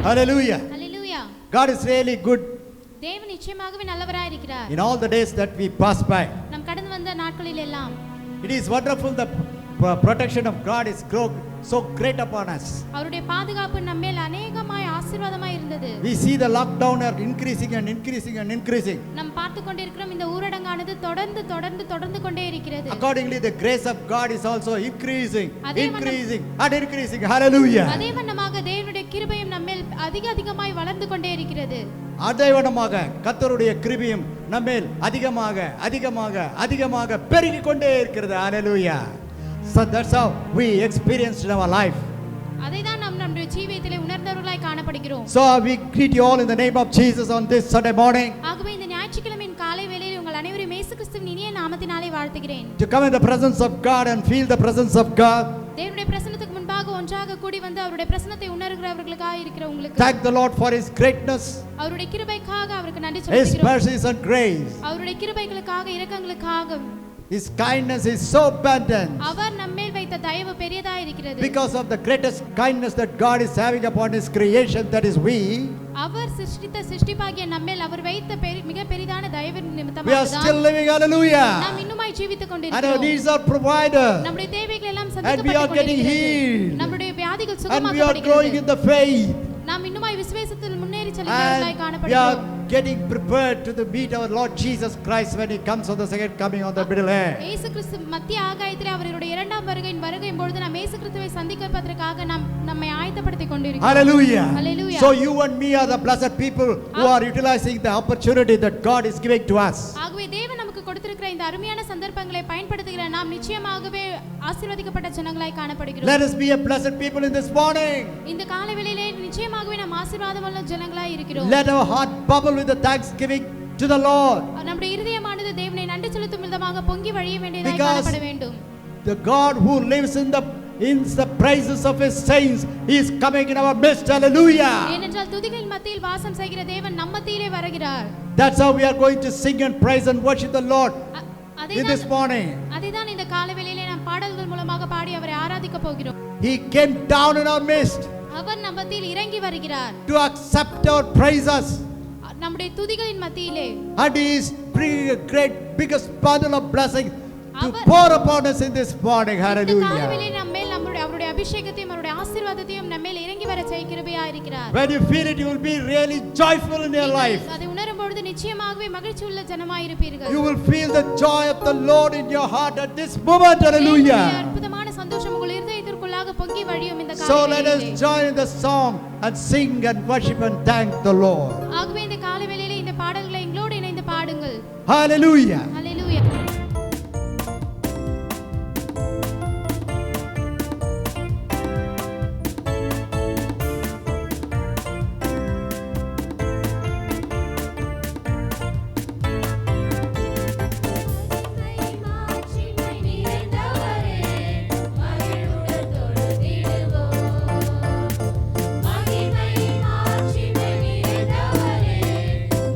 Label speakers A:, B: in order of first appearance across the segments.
A: Hallelujah.
B: Hallelujah.
A: God is really good.
B: தேவன் நிச்சயமாகவே நல்லவராய் இருக்கிறார்.
A: In all the days that we pass by,
B: நாம் கடந்து வந்த நாட்களில் எல்லாம்
A: it is wonderful. The protection of God is so great upon us.
B: அவருடைய பாதுகாப்பு நம்மேல் அநேகமாய் ஆசீர்வாதமாய் இருந்தது.
A: We see the lockdown are increasing and increasing and increasing.
B: நாம் பார்த்து கொண்டிருக்கிறோம் இந்த ஊரடங்கானது தொடர்ந்து கொண்டே இருக்கிறது.
A: Accordingly the grace of God is also increasing and increasing. Hallelujah.
B: அதே வண்ணமாக தேவனுடைய கிருபையும் நம்மேல் அதிகமாய் வளர்ந்து கொண்டே இருக்கிறது.
A: அதே வண்ணமாக கர்த்தருடைய கிருபையும் நம்மேல் அதிகமாக பெருகிக் கொண்டே இருக்கிறது. Hallelujah. So that's how we experienced in our life.
B: அதைதான் நாம் நம்முடைய ஜீவியத்திலே உணர்ந்தவர்களாய் காணப்படுகிறோம்.
A: So we greet you all in the name of Jesus on this Sunday morning.
B: ஆகவே இந்த ஞாயிற்றுக்கிழமையின் காலை வேளையில் உங்கள் அனைவரையும் இயேசு கிறிஸ்துவின் இனிய நாமத்தினாலே வாழ்த்துகிறேன்.
A: To come in the presence of God and feel the presence of God.
B: தேவனுடைய பிரசன்னத்துக்கு முன்பாக ஒன்றாக கூடி வந்து அவருடைய பிரசன்னத்தை உணர்கிறவர்களுக்காக இருக்கிற உங்களுக்கு
A: Thank the Lord for his greatness.
B: அவருடைய கிருபைக்காக அவருக்கு நன்றி செலுத்துகிறோம்.
A: His mercies and grace.
B: அவருடைய கிருபைகளுக்காக இரக்கங்களுக்காக
A: His kindness is so abundant.
B: அவர் நம்மேல் வைத்த தயவு பெரியதாய் இருக்கிறது.
A: Because of the greatest kindness that God is having upon his creation, that is we.
B: அவர் சிருஷ்டித்த சிருஷ்டிப்பாகிய நம்மேல் அவர் வைத்த மிக பெரிதான தயவின் நிமித்தமாக
A: We are still living. Hallelujah.
B: நாம் இன்னுமாய் ஜீவித்துக் கொண்டிருக்கிறோம்.
A: And our needs are provided.
B: நம்முடைய தேவைகள் எல்லாம்
A: And we are getting healed.
B: நம்முடைய வியாதிகள்
A: And we are
B: சுகமாக்கப்படுகிறது.
A: growing in the faith.
B: நாம் இன்னுமாய் விசுவாசத்தில் முன்னேறி செல்கிறவர்களாய்
A: We
B: காணப்படுகிறோம்.
A: are getting prepared to meet our Lord Jesus Christ when he comes on the second coming on the middle air.
B: இயேசு கிறிஸ்து மத்திய ஆகாயத்திலே அவருடைய இரண்டாம் வருகையின் பொழுது நாம் இயேசு கிறிஸ்துவை சந்திப்பதற்காக நாம் நம்மை ஆயத்தப்படுத்திக் கொண்டிருக்கிறோம்.
A: Hallelujah.
B: Hallelujah.
A: So you and me are the blessed people who are utilizing the opportunity that God is giving to us.
B: ஆகவே தேவன் நமக்கு கொடுத்திருக்கிற இந்த அருமையான சந்தர்ப்பங்களை பயன்படுத்துகிற நாம் நிச்சயமாகவே ஆசீர்வதிக்கப்பட்ட ஜனங்களாய் காணப்படுகிறோம்.
A: Let us be a blessed people in this morning.
B: இந்த காலை வேளையிலே நிச்சயமாகவே நாம் ஆசீர்வாதமுள்ள ஜனங்களாய் இருக்கிறோம்.
A: Let our heart bubble with the thanksgiving to the Lord.
B: நம்முடைய இதயமானது தேவனை நன்றி செலுத்தும் விதமாக பொங்கி வழிய வேண்டியதாய் காணப்பட வேண்டும்.
A: The God who lives in the praises of his saints, he is coming in our midst. Hallelujah.
B: ஏனென்றால் துதிகளின் மத்தியில் வாசம் செய்கிற தேவன் நம்ம மத்தியிலே வருகிறார்.
A: That's how we are going to sing and praise and worship the Lord in this morning.
B: அதைதான் இந்த காலை வேளையிலே நாம் பாடல்கள் மூலமாக பாடி அவரை ஆராதிக்க போகிறோம்.
A: He came down in our midst.
B: அவர் நம்ம மத்தியில் இறங்கி வருகிறார்.
A: To accept our praises.
B: நம்முடைய துதிகளின் மத்தியிலே.
A: And he is bringing a great biggest bundle of blessing to pour upon us in this morning. Hallelujah.
B: இந்த காலை வேளையிலே நம்மேல் அவருடைய அபிஷேகத்தையும் அவருடைய ஆசீர்வாதத்தையும் நம்மேல் இறங்கி வர செய்ய கிருபையா இருக்கிறார்.
A: When you feel it, you will be really joyful in your life.
B: அதை உணரும் பொழுது நிச்சயமாகவே மகிழ்ச்சி உள்ள ஜனமாய் இருப்பீர்கள்.
A: You will feel the joy of the Lord in your heart at this moment. Hallelujah.
B: அற்புதமான சந்தோஷம் உங்கள் இதயத்திற்குள்ளாக பொங்கி வழியும் இந்த காலை
A: So
B: வேளையிலே.
A: let us join in the song and sing and worship and thank the Lord.
B: ஆகவே இந்த காலை வேளையிலே இந்த பாடல்களை எங்களோடு இணைந்து பாடுங்கள்.
A: Hallelujah.
B: Hallelujah.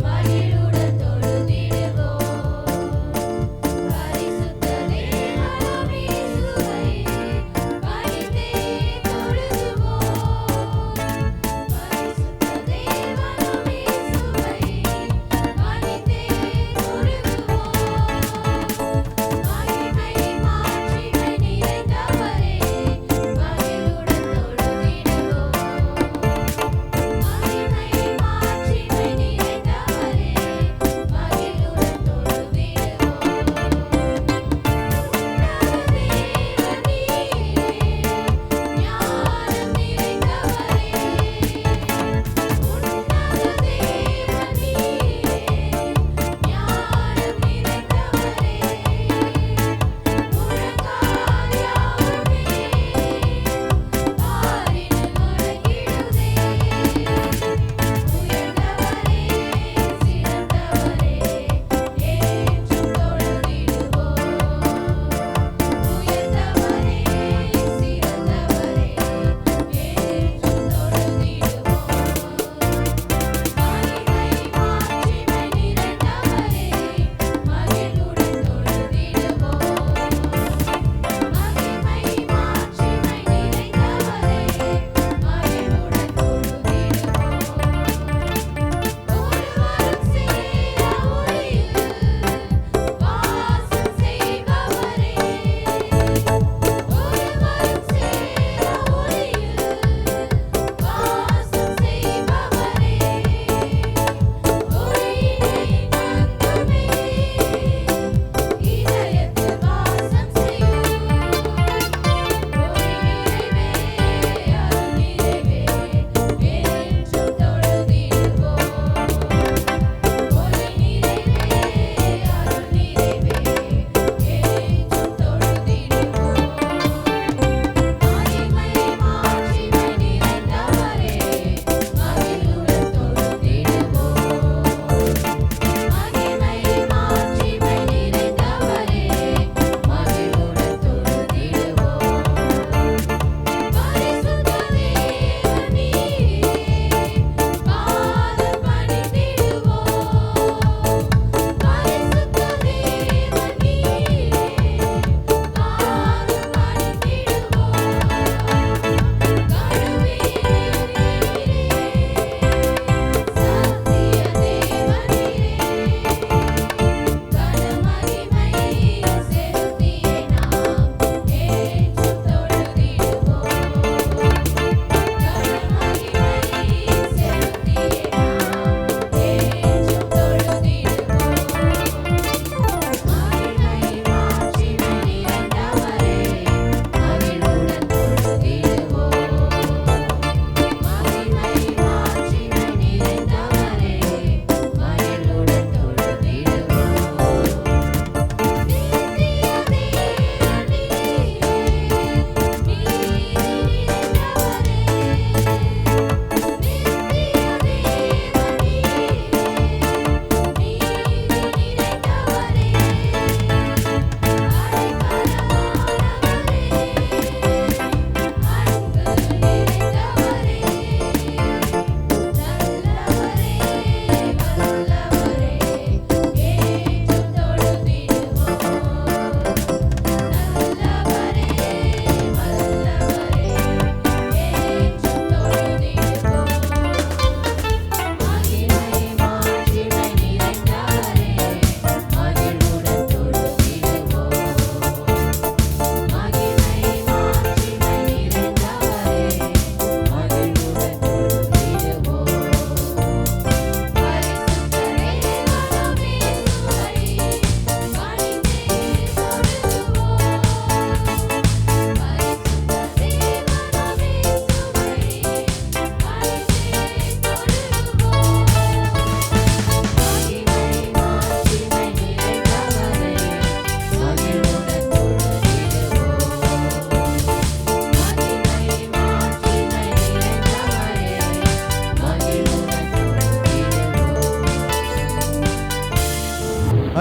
C: மகிழுடன் தொழுதிடுவோம்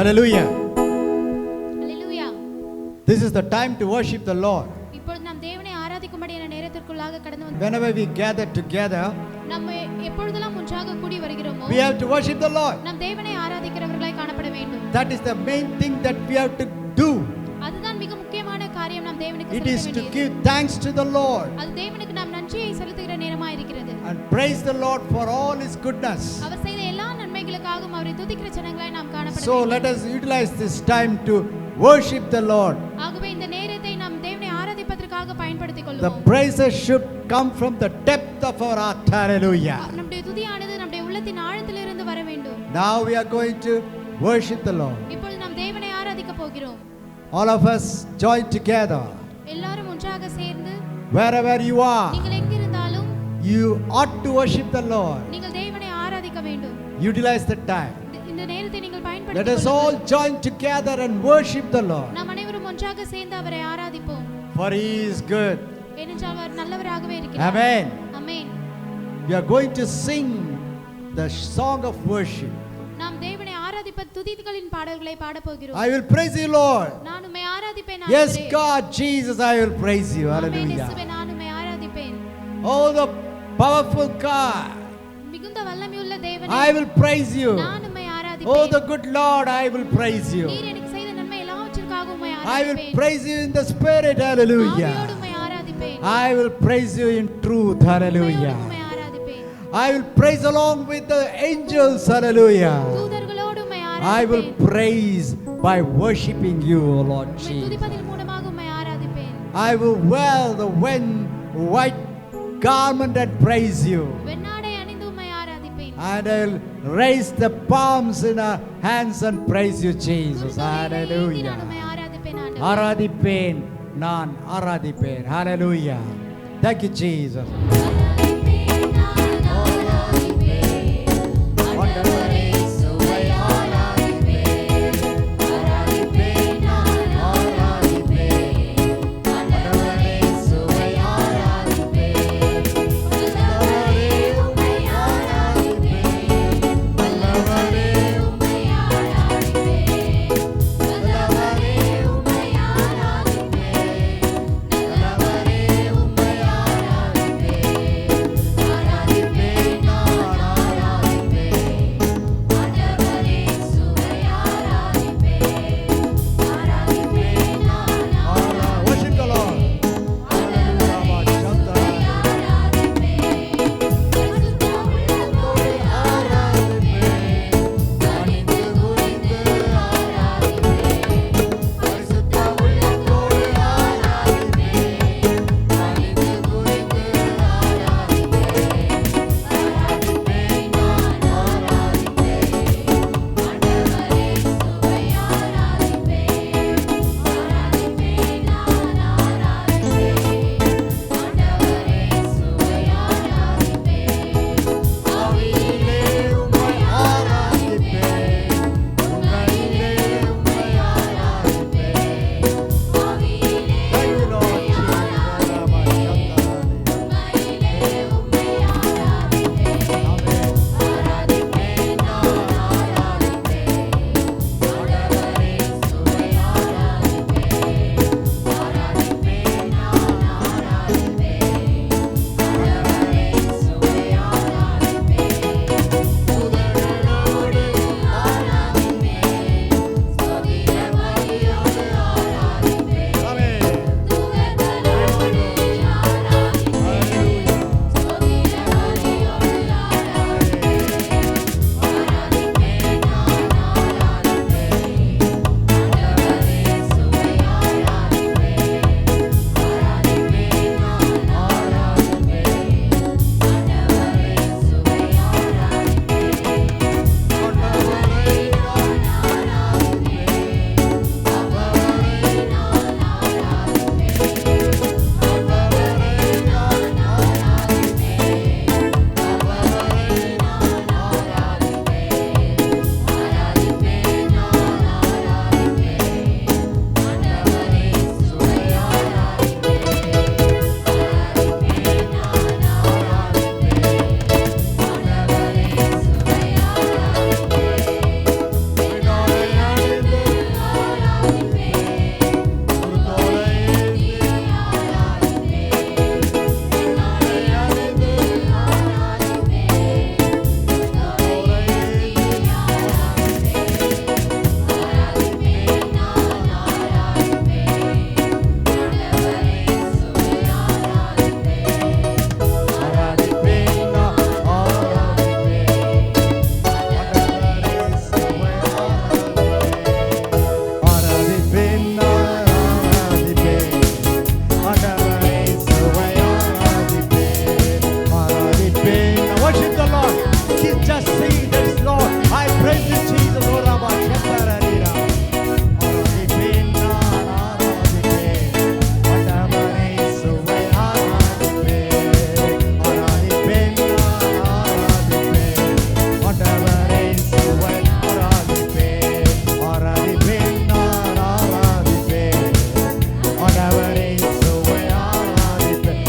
A: Hallelujah.
B: Hallelujah.
A: This is the time to worship the Lord.
B: இப்பொழுது நாம் தேவனை ஆராதிக்கும்படியான நேரத்திற்குள்ளாக கடந்து வந்தோம்.
A: Whenever we gather together,
B: நம்ம எப்பொழுதெல்லாம் ஒன்றாக கூடி வருகிறோமோ
A: we have to worship the Lord.
B: நாம் தேவனை ஆராதிக்கிறவர்களாய் காணப்பட வேண்டும்.
A: That is the main thing that we have to do.
B: அதுதான் மிக முக்கியமான காரியம் நாம் தேவனுக்கு
A: It is
B: செலுத்த
A: to
B: வேண்டியது.
A: give thanks to the Lord
B: அது தேவனுக்கு நாம் நன்றியை செலுத்துகிற நேரமாய் இருக்கிறது.
A: and praise the Lord for all His goodness.
B: அவர் செய்த எல்லா நன்மைகளுக்காகவும் அவரை துதிக்கிற ஜனங்களாய் நாம் காணப்பட
A: So
B: வேண்டும்.
A: let us utilize this time to worship the Lord.
B: ஆகவே இந்த நேரத்தை நாம் தேவனை ஆராதிப்பதற்காக பயன்படுத்திக்
A: The
B: கொள்வோம்.
A: praises should come from the depth of our heart. Hallelujah.
B: நம்முடைய துதியானது நம்முடைய உள்ளத்தின் ஆழத்திலிருந்து வர வேண்டும்.
A: Now we are going to worship the Lord.
B: இப்பொழுது நாம் தேவனை ஆராதிக்க போகிறோம்.
A: All of us join together.
B: எல்லாரும் ஒன்றாக சேர்ந்து
A: Wherever you are,
B: நீங்கள் எங்கிருந்தாலும்
A: you ought to worship the Lord.
B: நீங்கள் தேவனை ஆராதிக்க வேண்டும்.
A: Utilize the time.
B: இந்த நேரத்தை நீங்கள்
A: Let
B: பயன்படுத்திக்
A: us all
B: கொள்ளுங்கள்.
A: join together and worship the Lord.
B: நாம் அனைவரும் ஒன்றாக சேர்ந்து அவரை ஆராதிப்போம்.
A: For He is good.
B: ஏனென்றால் அவர் நல்லவராகவே இருக்கிறார்.
A: Amen.
B: Amen.
A: We are going to sing the song of worship.
B: நாம் தேவனை ஆராதிப்ப துதிகளின் பாடல்களை பாட போகிறோம்.
A: I will praise you, Lord.
B: நான் உம்மை ஆராதிப்பேன்.
A: Yes,
B: ஆண்டவரே.
A: God, Jesus, I will praise you.
B: Amen.
A: Hallelujah.
B: இயேசுவே, நான் உம்மை ஆராதிப்பேன்.
A: Oh, the powerful God.
B: மிகுந்த வல்லமையுள்ள தேவனே,
A: I will praise you.
B: நான் உம்மை
A: Oh,
B: ஆராதிப்பேன்.
A: the good Lord, I will praise you.
B: நீர் எனக்கு செய்த நன்மை எல்லாவற்றிற்காக உம்மை
A: I will
B: ஆராதிப்பேன்.
A: praise you in the spirit. Hallelujah.
B: ஆவியோடு உம்மை ஆராதிப்பேன்.
A: I will praise you in truth. Hallelujah.
B: உம்மை ஆராதிப்பேன்.
A: I will praise along with the angels. Hallelujah.
B: தூதர்களோடு உம்மை
A: I will
B: ஆராதிப்பேன்.
A: praise by worshiping you, O Lord
B: உம்மை
A: Jesus.
B: துதிப்பதின் மூலமாக உம்மை ஆராதிப்பேன்.
A: I will wear the white garment and praise you.
B: வெண்ணாடை அணிந்து உம்மை ஆராதிப்பேன்.
A: And I'll raise the palms in our hands and praise you, Jesus.
B: குறுந்தொகைகளை ஏந்தி நான்
A: Hallelujah.
B: உம்மை ஆராதிப்பேன் ஆண்டவரே.
A: ஆராதிப்பேன், நான் ஆராதிப்பேன். Hallelujah. Thank you, Jesus.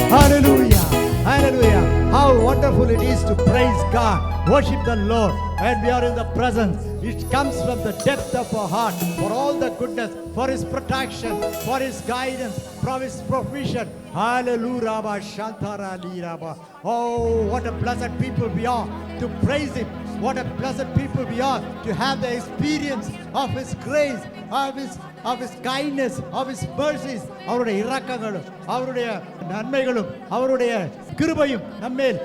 A: Hallelujah. Hallelujah. How wonderful it is to praise God, worship the Lord when we are in the presence. It comes from the depth of our heart for all the goodness, for His protection, for His guidance, for His provision. Hallelujah. Rabba Shantara Li Rabba. Oh, what a blessed people we are to praise Him. What a blessed people we are to have the experience of His grace, of His kindness, of His mercies. அவருடைய இரக்கங்களும் அவருடைய நன்மைகளும் அவருடைய கிருபையும் நம்மேல்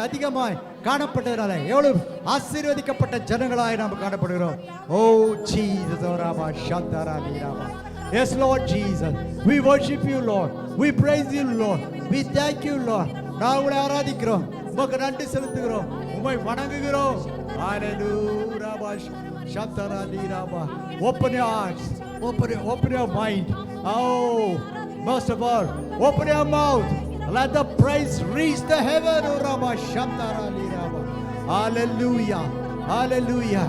A: அதிகமாய் காணப்பட்டதனால எவ்வளவு ஆசீர்வதிக்கப்பட்ட ஜனங்களாய் நாம் காணப்படுகிறோம். ஓ ஜீசஸ் ராமா சந்தரா நீராமா. Yes, Lord Jesus, we worship you, Lord. We praise you, Lord. We thank you, Lord. நான் உங்களை ஆராதிக்கிறோம், உமக்கு நன்றி செலுத்துகிறோம், உம்மை வணங்குகிறோம். Hallelujah. Shantara Nirama. Open your hearts, open your mind. Oh, most of all, open your mouth. Let the praise reach the heaven. Oh, Rama Shantara Nirama. Hallelujah. Hallelujah.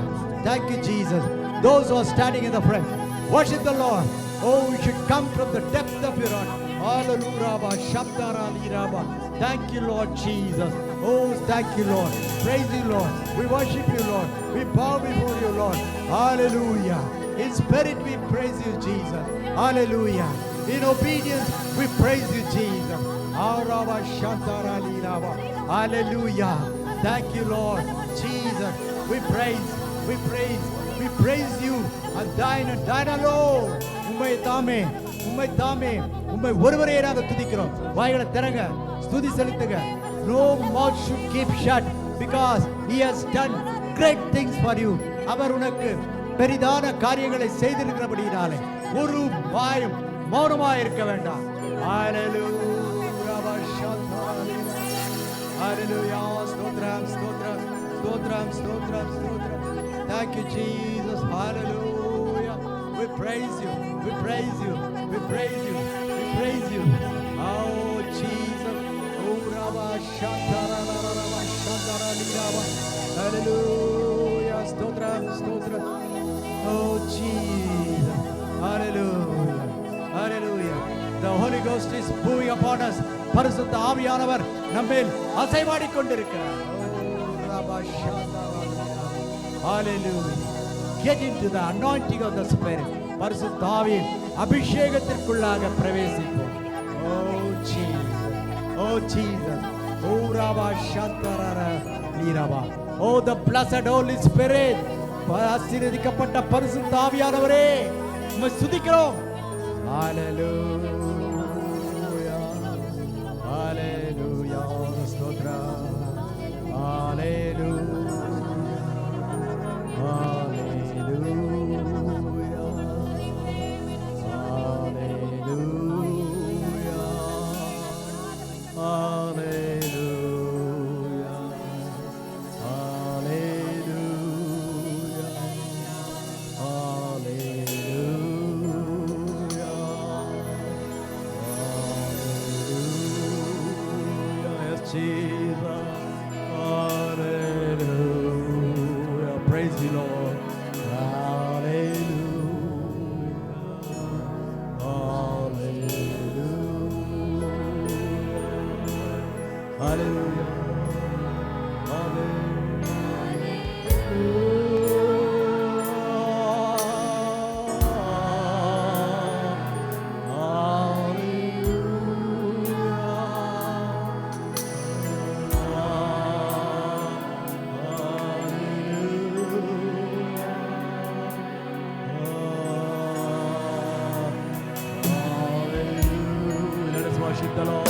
A: Thank you, Jesus. Those who are standing in the front, worship the Lord. Oh, we should come from the depth of your heart. Hallelujah. Shantara Nirama. Thank you, Lord Jesus. Oh, thank you, Lord. Praise you, Lord. We worship you, Lord. We bow before you, Lord. Hallelujah. In spirit, we praise you, Jesus. Hallelujah. In obedience, we praise you, Jesus. Hallelujah. Thank you, Lord. Jesus. We praise you. And thine alone. உம்மை தாமே உம்மை ஒருவரே நாங்கள் துதிக்கிறோம். வாய்களை திறங்க, ஸ்துதி செலுத்துங்க. No mouth should keep shut because He has done great things for you. அவர் உனக்கு பெரிதான காரியங்களை செய்திருக்கிறபடியாலே ஒரு வாயும் மௌனமாய் இருக்க வேண்டாம். Hallelujah. Stotram. Thank you, Jesus. Hallelujah. We praise you. Oh, Jesus. Oh, Rabba Shantara Nirama. Hallelujah. Stotram. Oh, Jesus. Hallelujah. The Holy Ghost is moving upon us. பரிசுத்த ஆவியானவர் நம்மேல் அசைவாடிக் கொண்டிருக்கிறார். Oh, Rabba Shantara Nirama. Hallelujah. Get into the anointing of the Spirit. பரிசுத்த ஆவியின் அபிஷேகத்திற்குள்ளாக பிரவேசிப்போம். Oh Jesus. Oh Rabba Shantara Nirama. Oh, the blessed Holy Spirit. ஆசீர்வதிக்கப்பட்ட பரிசுத்த ஆவியானவரே, உம்மை துதிக்கிறோம். Hallelujah. ஸ்தோத்திரம். Hallelujah. Jesus, hallelujah. Praise the Lord. Hallelujah. Hallelujah. Hallelujah. Worship the Lord.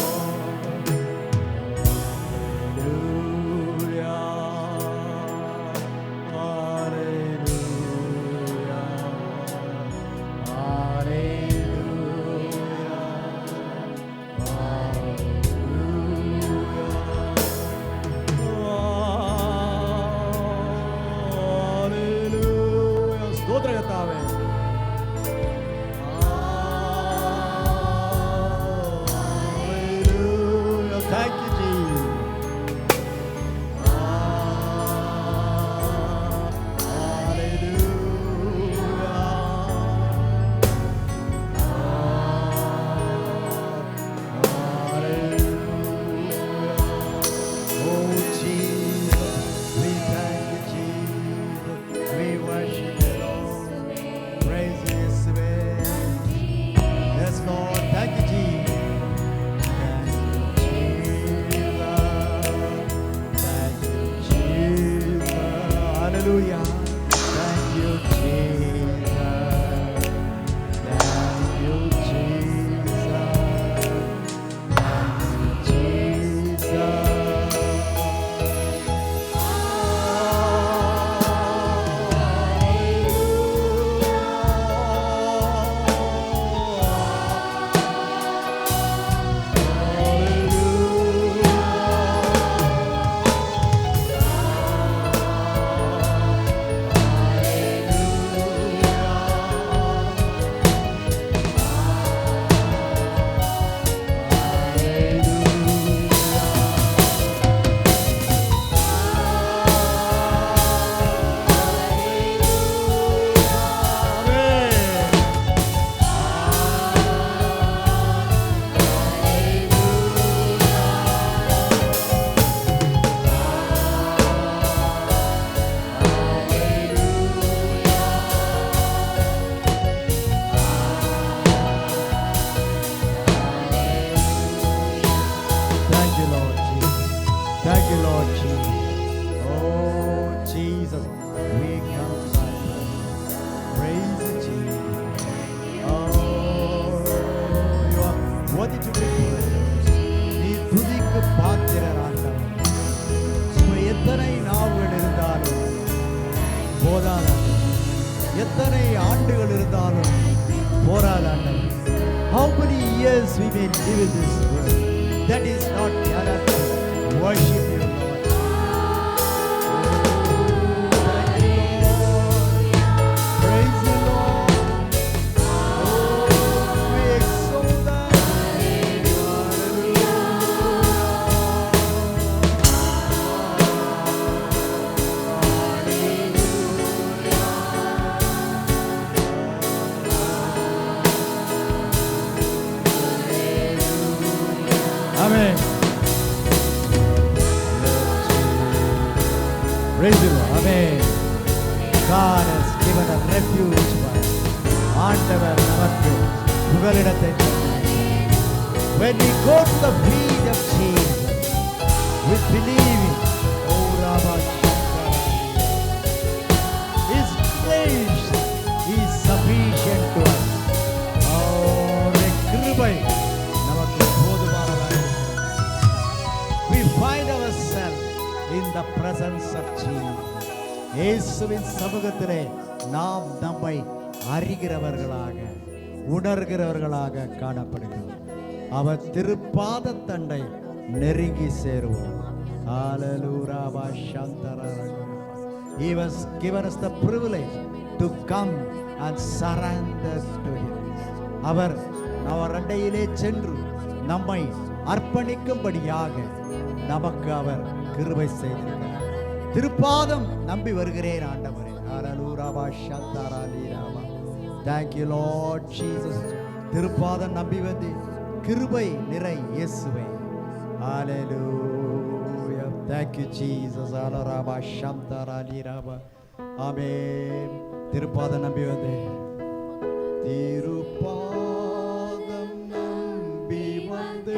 A: Thank you, Lord Jesus. Thank you, Lord Jesus. Oh, Jesus, we come to thy presence. Praise you, Jesus. Oh, you are worthy to be praised. நீ துதிக்கு பாத்திரர் ஆண்டவர். சும்மா எத்தனை நாவுகள் இருந்தாலும் போதாத எத்தனை ஆண்டுகள் இருந்தாலும் போராத ஆண்டவர். How many years we may live in this world? That is not enough to worship you, Lord. Thank you, Lord. Praise you, Lord. Oh, we exalt thy name. Amen. Praise you, Lord. Amen. God has given a refuge for us. ஆண்டவர் நமக்கு புகலிடத்தை தந்தார். When we go to the feet of Jesus, with believing, oh Rabba Shankara, His grace is sufficient to us. அவருடைய கிருபை நமக்கு போதுமானதாக இருக்கிறது. We find ourselves in the presence of Jesus. இயேசுவின் சமூகத்திலே நாம் நம்மை அறிகிறவர்களாக உணர்கிறவர்களாக காணப்படுகிறோம். அவர் திருப்பாத தண்டை நெருங்கி சேருவோம். Hallelujah. He was given us the privilege to come and surrender to Him. அவர் அண்டையிலே சென்று நம்மை அர்ப்பணிக்கும்படியாக நமக்கு அவர் கிருபை செய்திருக்கிறார். திருப்பாதம் நம்பி வருகிறேன் ஆண்டவரே. Thank you, Lord Jesus. திருப்பாதம் நம்பி வந்து கிருபை நிறை இயேசுவே. Hallelujah. Thank you, Jesus. Amen. திருப்பாதம் நம்பி வந்து திருப்பாதம் நம்பி வந்து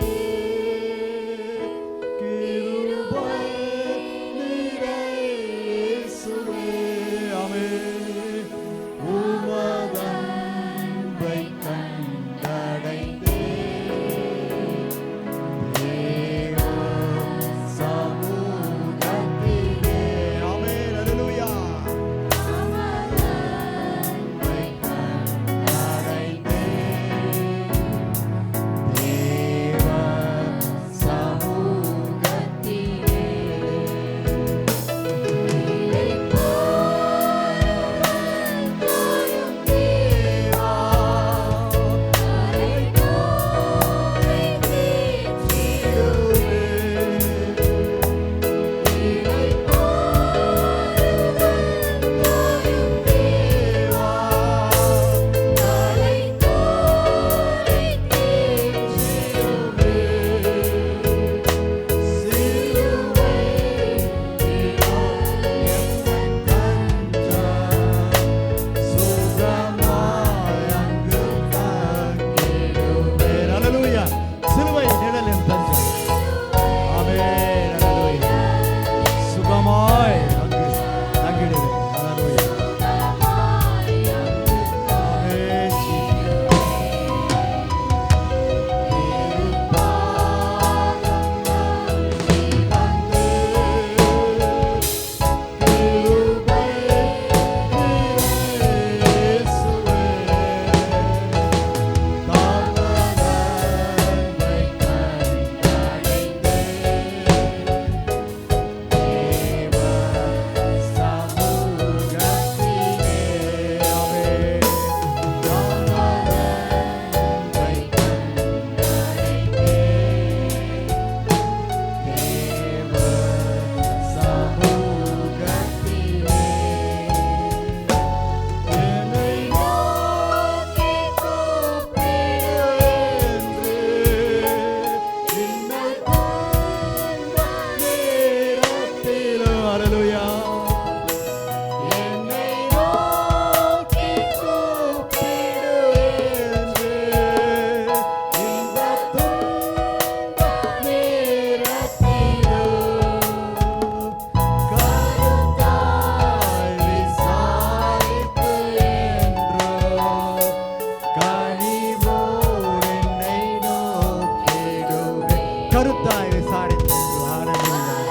A: கருத்தாய் விசாரித்து. Hallelujah.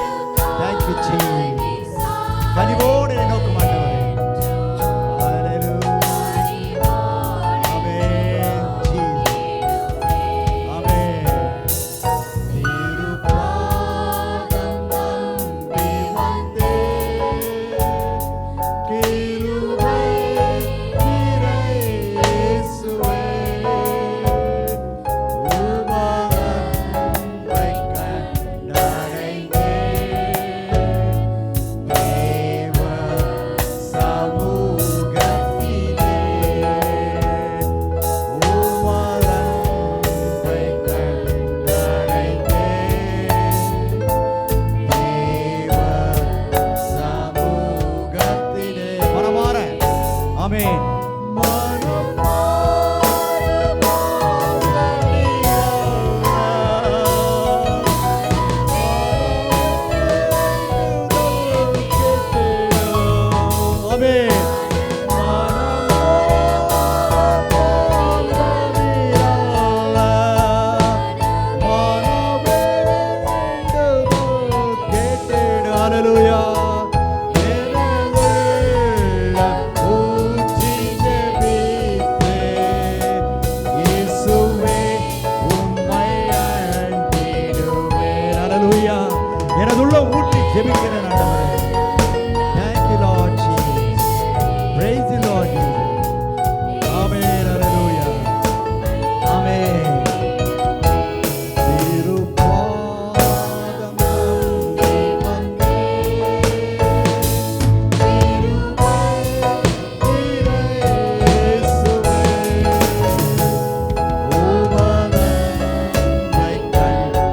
A: Thank you, Jesus. கனிவோடு என்னை நோக்கும் ஆண்டவரே. Hallelujah. Amen, Jesus. Amen. திருப்பாதம் நம்பி வந்தேன். கிருபை நிறை இயேசுவே. உமதன்பை கண்டடைந்தேன். தேவ சமூகத்திலே. உமதன்பை கண்டடைந்தேன். தேவ சமூகத்திலே. மனமாற ஆமென். எனதுள்ள ஊற்றி ஜெபிக்கிறேன் ஆண்டவரே. Thank you, Lord Jesus. Praise the Lord Jesus. Amen. Hallelujah. Amen. திருப்பாதம் நம்பி வந்தேன். கிருபை நிறை இயேசுவே. உமதன்பை கண்டடைந்தேன்.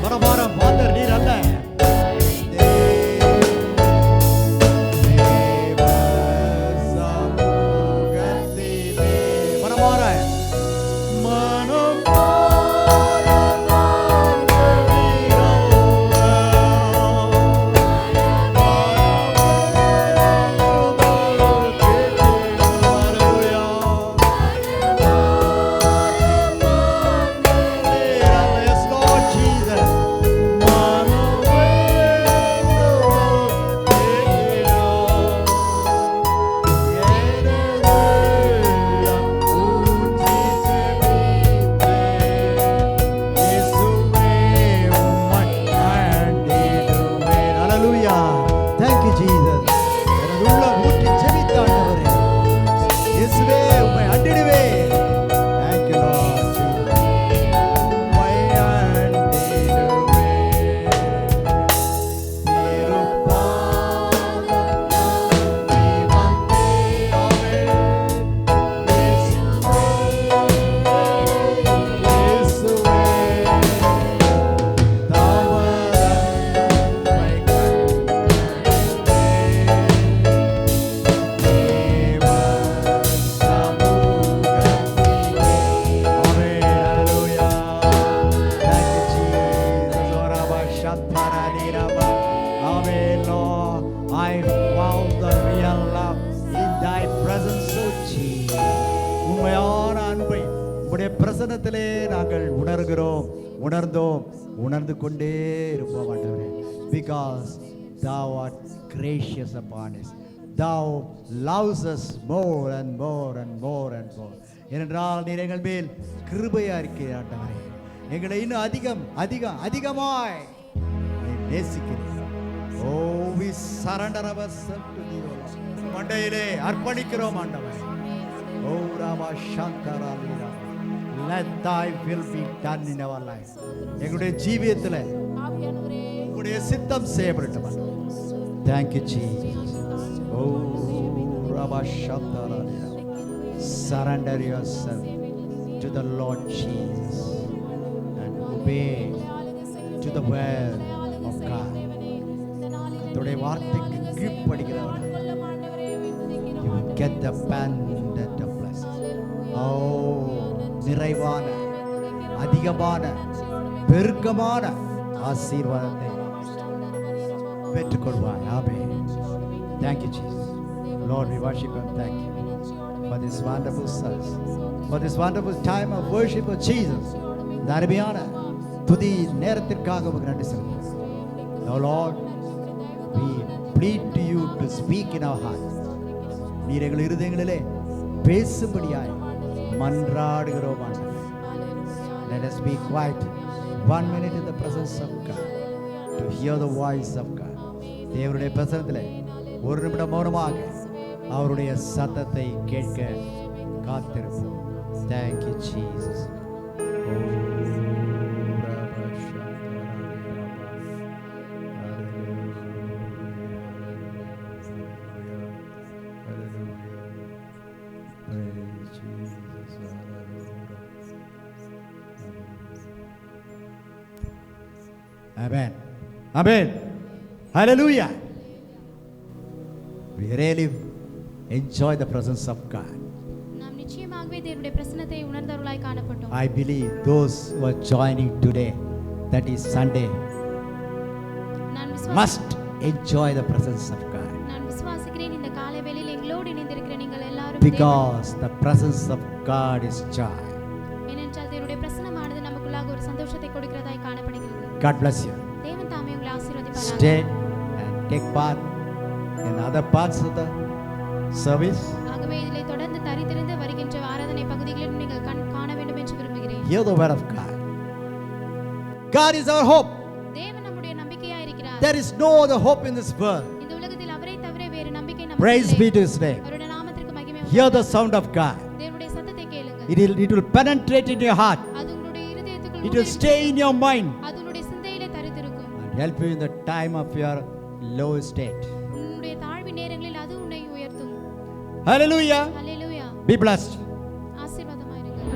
A: மனமாரம் மாந்தர் நீர் அல்ல. தேவ சமூகத்திலே. மனமார Yes, Lord Jesus. Hallelujah. Thank you, Jesus. எனதுள்ள ஊற்றி ஜெபித்த ஆண்டவரே. இயேசுவே உம்மை அண்டிடுவேன். Thank you, Lord Jesus. உம்மை அண்டிடுவேன். திருப்பாதம் நம்பி வந்தேன். ஆமென். இயேசுவே. இயேசுவே. தாமதன்பை Amen, Lord. I found the real love in thy presence, O Jesus. உண்மையான அன்பை உம்முடைய பிரசன்னத்திலே நாங்கள் உணர்கிறோம், உணர்ந்தோம், உணர்ந்து கொண்டே இருப்போம் ஆண்டவரே. Because thou art gracious upon us. Thou loves us more and more and more and more. ஏனென்றால் நீர் எங்கள் மேல் கிருபையா இருக்கிறீர் ஆண்டவரே. எங்களை இன்னும் அதிகமாய் நீர் நேசிக்கிறீர். Oh, we surrender ourselves to thee, O Lord. மண்டையிலே அர்ப்பணிக்கிறோம் ஆண்டவரே. Oh, Rama Shankara Lila. Let thy will be done in our life. எங்களுடைய ஜீவியத்தில் உங்களுடைய சித்தம் செய்யப்படட்டும். Thank you, Jesus. Oh, Rama Shankara Lila. Surrender yourself to the Lord Jesus and obey to the word of God. கர்த்தருடைய வார்த்தைக்கு கீழ்ப்படுகிறவன் you will get the abundant of blessings. நிறைவான அதிகமான பெருக்கமான ஆசீர்வாதத்தை பெற்றுக்கொள்வாய். ஆமென். Thank you, Jesus. Lord, we worship and thank you for this wonderful service, for this wonderful time of worship of Jesus. இந்த அருமையான துதி நேரத்திற்காக உமக்கு நன்றி செலுத்துகிறோம். Now, Lord, we plead to you to speak in our hearts. நீர் எங்கள் இருதயங்களிலே பேசும்படியாய் மன்றாடுகிறோம் ஆண்டவரே. Let us be quiet 1 minute in the presence of God to hear the voice of God. தேவனுடைய பிரசன்னத்திலே ஒரு நிமிடம் மௌனமாக அவருடைய சத்தத்தை கேட்க காத்திருப்போம். Thank you, Jesus. Amen. Amen. Hallelujah. We really enjoy the presence of God.
B: நாம் நிச்சயமாகவே தேவனுடைய பிரசன்னத்தை உணர்ந்தவர்களாய் காணப்பட்டோம்.
A: I believe those who are joining today, that is Sunday,
B: நான்
A: must enjoy the presence of God.
B: நான் விசுவாசிக்கிறேன் இந்த காலை வேளையில் எங்களோடு இணைந்திருக்கிற நீங்கள் எல்லாரும்
A: Because the presence of God is joy.
B: ஏனென்றால் தேவனுடைய பிரசன்னமானது நமக்குள்ளாக ஒரு சந்தோஷத்தை கொடுக்கிறதாய் காணப்படுகிறது.
A: God bless you.
B: தேவன் தாமே உங்களை ஆசீர்வதிப்பாராக.
A: Stay and take part in other parts of the service.
B: ஆகவே இதிலே தொடர்ந்து தரித்திருந்து வருகின்ற ஆராதனை பகுதிகளிலும் நீங்கள் காண வேண்டும் என்று விரும்புகிறேன்.
A: Hear the word of God. God is our hope.
B: தேவன் நம்முடைய நம்பிக்கையாய் இருக்கிறார்.
A: There is no other hope in this world.
B: இந்த உலகத்தில் அவரை தவிர வேறு நம்பிக்கை நமக்கு
A: Praise
B: இல்லை.
A: be to His name.
B: அவருடைய நாமத்திற்கு மகிமை
A: Hear
B: உண்டாவதாக.
A: the sound of God.
B: தேவனுடைய சத்தத்தை கேளுங்கள்.
A: It will penetrate into your heart.
B: அது உங்களுடைய இருதயத்துக்குள்
A: It will stay in your mind
B: அது உங்களுடைய சிந்தையிலே தரித்திருக்கும்.
A: and help you in the time of your low state.
B: உன்னுடைய தாழ்வு நேரங்களில் அது உன்னை உயர்த்தும்.
A: Hallelujah.
B: Hallelujah.
A: Be blessed.
B: ஆசீர்வாதமாயிருங்கள்.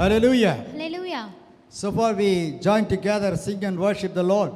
A: Hallelujah.
B: Hallelujah.
A: So far we joined together, sing and worship the Lord.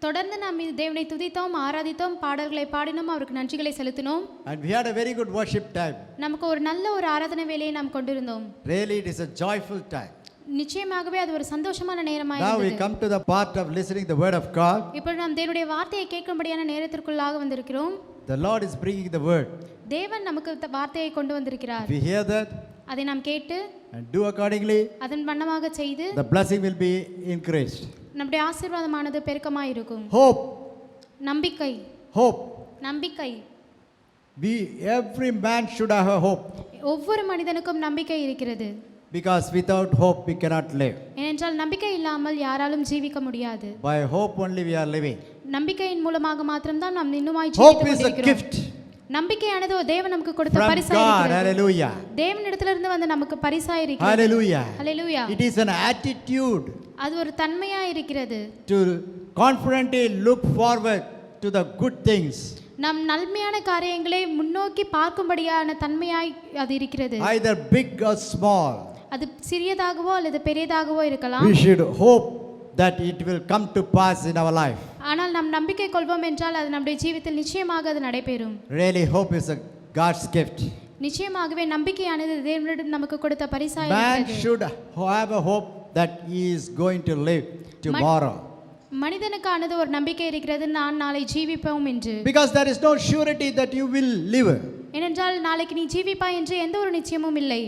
B: தொடர்ந்து நாம் தேவனை துதித்தோம், ஆராதித்தோம், பாடல்களை பாடினோம், அவருக்கு நன்றிகளை செலுத்தினோம்.
A: And we had a very good worship time.
B: நமக்கு ஒரு நல்ல ஒரு ஆராதனை வேலையை நாம் கொண்டிருந்தோம்.
A: Really, it is a joyful time.
B: நிச்சயமாகவே அது ஒரு சந்தோஷமான நேரமாய்
A: Now we
B: இருந்தது.
A: come to the part of listening the word of God.
B: இப்பொழுது நாம் தேவனுடைய வார்த்தையை கேட்கும்படியான நேரத்திற்குள்ளாக வந்திருக்கிறோம்.
A: The Lord is bringing the word.
B: தேவன் நமக்கு வார்த்தையை கொண்டு வந்திருக்கிறார்.
A: If we hear that
B: அதை நாம் கேட்டு
A: and do accordingly,
B: அதன் வண்ணமாக செய்து
A: the blessing will be increased.
B: நம்முடைய ஆசீர்வாதமானது பெருக்கமாய் இருக்கும்.
A: Hope.
B: நம்பிக்கை.
A: Hope.
B: நம்பிக்கை.
A: Every man should have a hope.
B: ஒவ்வொரு மனிதனுக்கும் நம்பிக்கை இருக்கிறது.
A: Because without hope we cannot live.
B: ஏனென்றால் நம்பிக்கை இல்லாமல் யாராலும் ஜீவிக்க முடியாது.
A: By hope only we are living.
B: நம்பிக்கையின் மூலமாக மாத்திரம்தான் நாம் இன்னுமாய்
A: Hope
B: ஜீவித்துக்
A: is a
B: கொண்டிருக்கிறோம்.
A: gift
B: நம்பிக்கையானது தேவன் நமக்கு கொடுத்த
A: from
B: பரிசாய்
A: God.
B: இருக்கிறது.
A: Hallelujah.
B: தேவனிடத்திலிருந்து வந்து நமக்கு பரிசாய் இருக்கிறது.
A: Hallelujah.
B: Hallelujah.
A: It is an attitude
B: அது ஒரு தன்மையாய் இருக்கிறது.
A: to confidently look forward to the good things.
B: நம் நன்மையான காரியங்களை முன்னோக்கி பார்க்கும்படியான தன்மையாய் அது இருக்கிறது.
A: Either big or small.
B: அது சிறியதாகவோ அல்லது பெரியதாகவோ இருக்கலாம்.
A: We should hope that it will come to pass in our life.
B: ஆனால் நாம் நம்பிக்கை கொள்வோம் என்றால் அது நம்முடைய ஜீவிதத்தில் நிச்சயமாக அது நடைபெறும்.
A: Really, hope is a God's gift.
B: நிச்சயமாகவே நம்பிக்கையானது தேவனிடம் நமக்கு கொடுத்த பரிசாய்
A: Man
B: இருக்கிறது.
A: should have a hope that he is going to live tomorrow.
B: மனிதனுக்கானது ஒரு நம்பிக்கை இருக்கிறது, நான் நாளை ஜீவிப்போம் என்று.
A: Because there is no surety that you will live.
B: ஏனென்றால் நாளைக்கு நீ ஜீவிப்பாய் என்று எந்த ஒரு நிச்சயமும் இல்லை.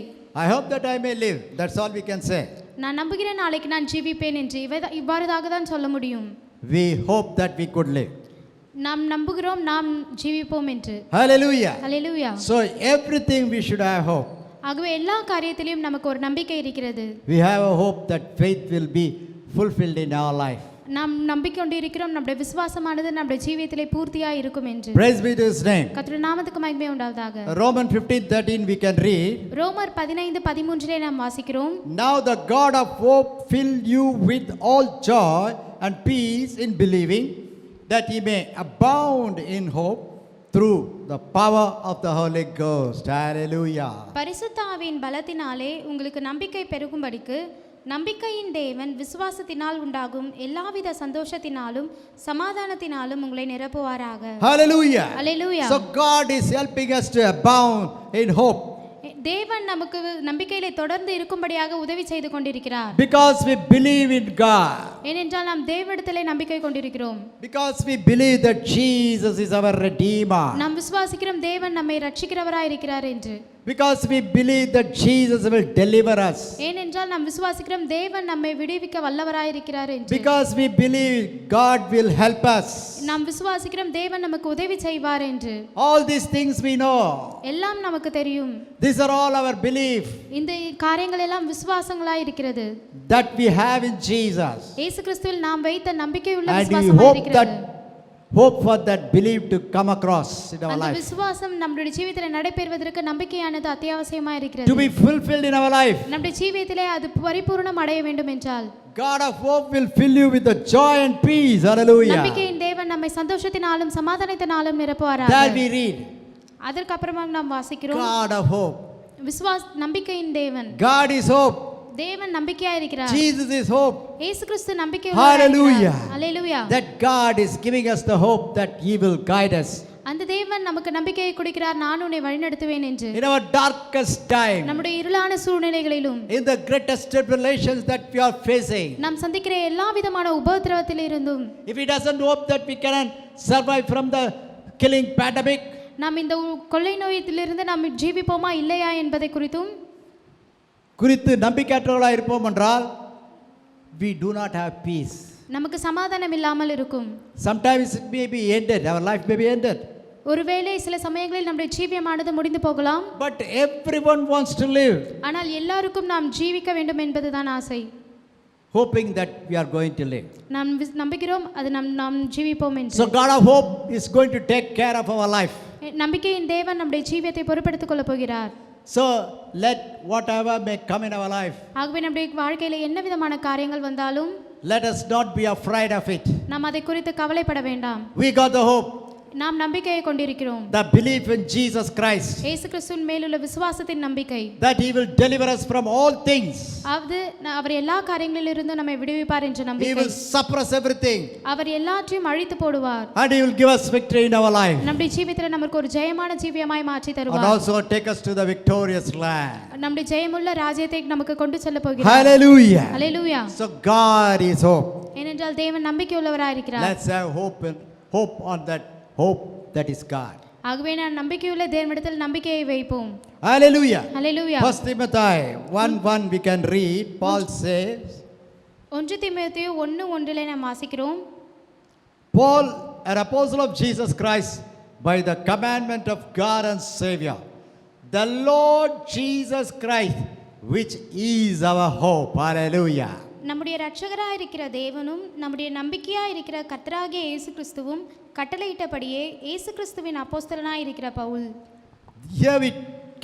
A: I hope that I may live. That's all we can say.
B: நான் நம்புகிறேன் நாளைக்கு நான் ஜீவிப்பேன் என்று இவ்வாறுதாக தான் சொல்ல முடியும்.
A: We hope that we could live.
B: நாம் நம்புகிறோம் நாம் ஜீவிப்போம் என்று.
A: Hallelujah.
B: Hallelujah.
A: So everything we should have hope.
B: ஆகவே எல்லா காரியத்திலும் நமக்கு ஒரு நம்பிக்கை இருக்கிறது.
A: We have a hope that faith will be fulfilled in our life.
B: நாம் நம்பிக்கை கொண்டு இருக்கிறோம் நம்முடைய விசுவாசமானது நம்முடைய ஜீவியத்திலே பூர்த்தியாய் இருக்கும் என்று.
A: Praise be to His name.
B: கர்த்தருடைய நாமத்துக்கு மகிமை உண்டாவதாக.
A: Romans 15:13 we can read.
B: ரோமர் 15:13 நாம் வாசிக்கிறோம்.
A: Now the God of hope fill you with all joy and peace in believing, that ye may abound in hope through the power of the Holy Ghost. Hallelujah.
B: பரிசுத்த ஆவியின் பலத்தினாலே உங்களுக்கு நம்பிக்கை பெருகும்படிக்கு நம்பிக்கையின் தேவன் விசுவாசத்தினால் உண்டாகும் எல்லாவித சந்தோஷத்தினாலும் சமாதானத்தினாலும் உங்களை நிரப்புவாராக.
A: Hallelujah.
B: Hallelujah.
A: So God is helping us to abound in hope.
B: தேவன் நமக்கு நம்பிக்கையிலே தொடர்ந்து இருக்கும்படியாக உதவி செய்து கொண்டிருக்கிறார்.
A: Because we believe in God.
B: ஏனென்றால் நாம் தேவனிடத்திலே நம்பிக்கை கொண்டிருக்கிறோம்.
A: Because we believe that Jesus is our Redeemer.
B: நாம் விசுவாசிக்கிறோம் தேவன் நம்மை ரட்சிக்கிறவராய் இருக்கிறார் என்று.
A: Because we believe that Jesus will deliver us.
B: ஏனென்றால் நாம் விசுவாசிக்கிறோம் தேவன் நம்மை விடுவிக்க வல்லவராய் இருக்கிறார் என்று.
A: Because we believe God will help us.
B: நாம் விசுவாசிக்கிறோம் தேவன் நமக்கு உதவி செய்வார் என்று.
A: All these things we know.
B: எல்லாம் நமக்கு தெரியும்.
A: These are all our belief.
B: இந்த காரியங்கள் எல்லாம் விசுவாசங்களாய் இருக்கிறது.
A: That we have in Jesus.
B: இயேசு கிறிஸ்துவில் நாம் வைத்த நம்பிக்கையுள்ள
A: And we
B: விசுவாசமாய்
A: hope
B: இருக்கிறது.
A: for that belief to come across in our
B: அந்த
A: life.
B: விசுவாசம் நம்முடைய ஜீவிதத்தில் நடைபெறுவதற்கு நம்பிக்கையானது அத்தியாவசியமாய் இருக்கிறது.
A: To be fulfilled in our life.
B: நம்முடைய ஜீவியத்திலே அது பரிபூரணம் அடைய வேண்டும் என்றால்
A: God of hope will fill you with the joy and peace. Hallelujah.
B: நம்பிக்கையின் தேவன் நம்மை சந்தோஷத்தினாலும் சமாதானத்தினாலும் நிரப்புவாராக.
A: That we read.
B: அதற்கு அப்புறமா நாம் வாசிக்கிறோம்
A: God of hope.
B: நம்பிக்கையின் தேவன்.
A: God is hope.
B: தேவன் நம்பிக்கையா இருக்கிறார்.
A: Jesus is hope.
B: இயேசு கிறிஸ்து நம்பிக்கை
A: Hallelujah.
B: Hallelujah.
A: That God is giving us the hope that He will guide us.
B: அந்த தேவன் நமக்கு நம்பிக்கையை கொடுக்கிறார், நான் உன்னை வழிநடத்துவேன் என்று.
A: In our darkest time.
B: நம்முடைய இருளான சூழ்நிலைகளிலும்.
A: In the greatest tribulations that we are facing.
B: நாம் சந்திக்கிற எல்லா விதமான உபத்திரவத்தில் இருந்தும்.
A: If He doesn't hope that we can survive from the killing pandemic.
B: நாம் இந்த கொள்ளை நோயிலிருந்து நாம் ஜீவிப்போமா இல்லையா என்பதை குறித்தும்
A: நம்பிக்கையற்றவர்களாக இருப்போம் என்றால் we do not have peace.
B: நமக்கு சமாதானம் இல்லாமல் இருக்கும்.
A: Sometimes it may be ended, our life may be ended.
B: ஒருவேளை சில சமயங்களில் நம்முடைய ஜீவியமானது முடிந்து போகலாம்.
A: But everyone wants to live.
B: ஆனால் எல்லாருக்கும் நாம் ஜீவிக்க வேண்டும் என்பதுதான் ஆசை.
A: Hoping that we are going to live.
B: நாம் நம்புகிறோம் அது நாம் ஜீவிப்போம் என்று.
A: So God of hope is going to take care of our life.
B: நம்பிக்கையின் தேவன் நம்முடைய ஜீவியத்தை பொறுப்பெடுத்துக் கொள்ளப் போகிறார்.
A: So let whatever may come in our life.
B: ஆகவே நம்முடைய வாழ்க்கையில என்ன விதமான காரியங்கள் வந்தாலும்
A: let us not be afraid of it.
B: நாம் அதை குறித்து கவலைப்பட வேண்டாம்.
A: We got the hope.
B: நாம் நம்பிக்கையை கொண்டிருக்கிறோம்.
A: The belief in Jesus Christ.
B: இயேசு கிறிஸ்துவின் மேலுள்ள விசுவாசத்தின் நம்பிக்கை.
A: That He will deliver us from all things.
B: அவர் எல்லா காரியங்களிலிருந்து நம்மை விடுவிப்பார் என்ற நம்பிக்கை.
A: He will suppress everything.
B: அவர் எல்லாவற்றையும் அழித்து போடுவார்.
A: And He will give us victory in our life.
B: நம்முடைய ஜீவிதத்தில் நமக்கு ஒரு ஜெயமான ஜீவியமாய் மாற்றி தருவார்.
A: And also take us to the victorious land.
B: நம்முடைய ஜெயமுள்ள ராஜ்யத்தை நமக்கு கொண்டு செல்ல போகிறார்.
A: Hallelujah.
B: Hallelujah.
A: So God is hope.
B: ஏனென்றால் தேவன் நம்பிக்கையுள்ளவராய் இருக்கிறார்.
A: Let's have hope on that hope that is God.
B: ஆகவே நான் நம்பிக்கையுள்ள தேவனிடத்தில் நம்பிக்கையை வைப்போம்.
A: Hallelujah.
B: Hallelujah.
A: 1 Timothy 1:1 we can read. Paul says.
B: 1 தீமோத்தேயு 1:1 நாம் வாசிக்கிறோம்.
A: Paul, an apostle of Jesus Christ, by the commandment of God and Savior, the Lord Jesus Christ, which is our hope. Hallelujah.
B: நம்முடைய இரட்சகராய் இருக்கிற தேவனும் நம்முடைய நம்பிக்கையாய் இருக்கிற கர்த்தராகிய இயேசு கிறிஸ்துவும் கட்டளையிட்டபடியே இயேசு கிறிஸ்துவின் அப்போஸ்தலனாய் இருக்கிற Pavul.
A: Here we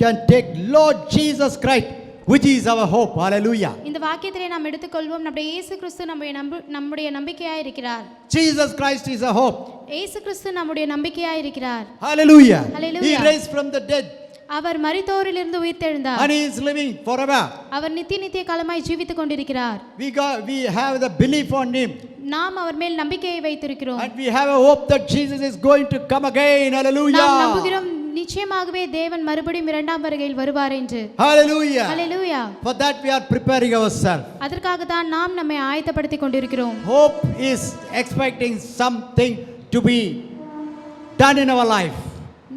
A: can take Lord Jesus Christ, which is our hope. Hallelujah.
B: இந்த வாக்கியத்தை நாம் எடுத்துக்கொள்வோம். நம்முடைய இயேசு கிறிஸ்து நம்முடைய நம்பிக்கையாய் இருக்கிறார்.
A: Jesus Christ is a hope.
B: இயேசு கிறிஸ்து நம்முடைய நம்பிக்கையாய் இருக்கிறார்.
A: Hallelujah.
B: Hallelujah.
A: He raised from the dead.
B: அவர் மரித்தோரிலிருந்து உயிர்த்தெழுந்தார்.
A: And He is living forever.
B: அவர் நித்திய காலமாய் ஜீவித்துக் கொண்டிருக்கிறார்.
A: We have the belief on Him.
B: நாம் அவர் மேல் நம்பிக்கையை வைத்திருக்கிறோம்.
A: And we have a hope that Jesus is going to come again. Hallelujah.
B: நாம் நம்புகிறோம் நிச்சயமாகவே தேவன் மறுபடியும் இரண்டாம் வருகையில் வருவார் என்று.
A: Hallelujah.
B: Hallelujah.
A: For that we are preparing ourselves.
B: அதற்காக தான் நாம் நம்மை ஆயத்தப்படுத்திக் கொண்டிருக்கிறோம்.
A: Hope is expecting something to be done in our life.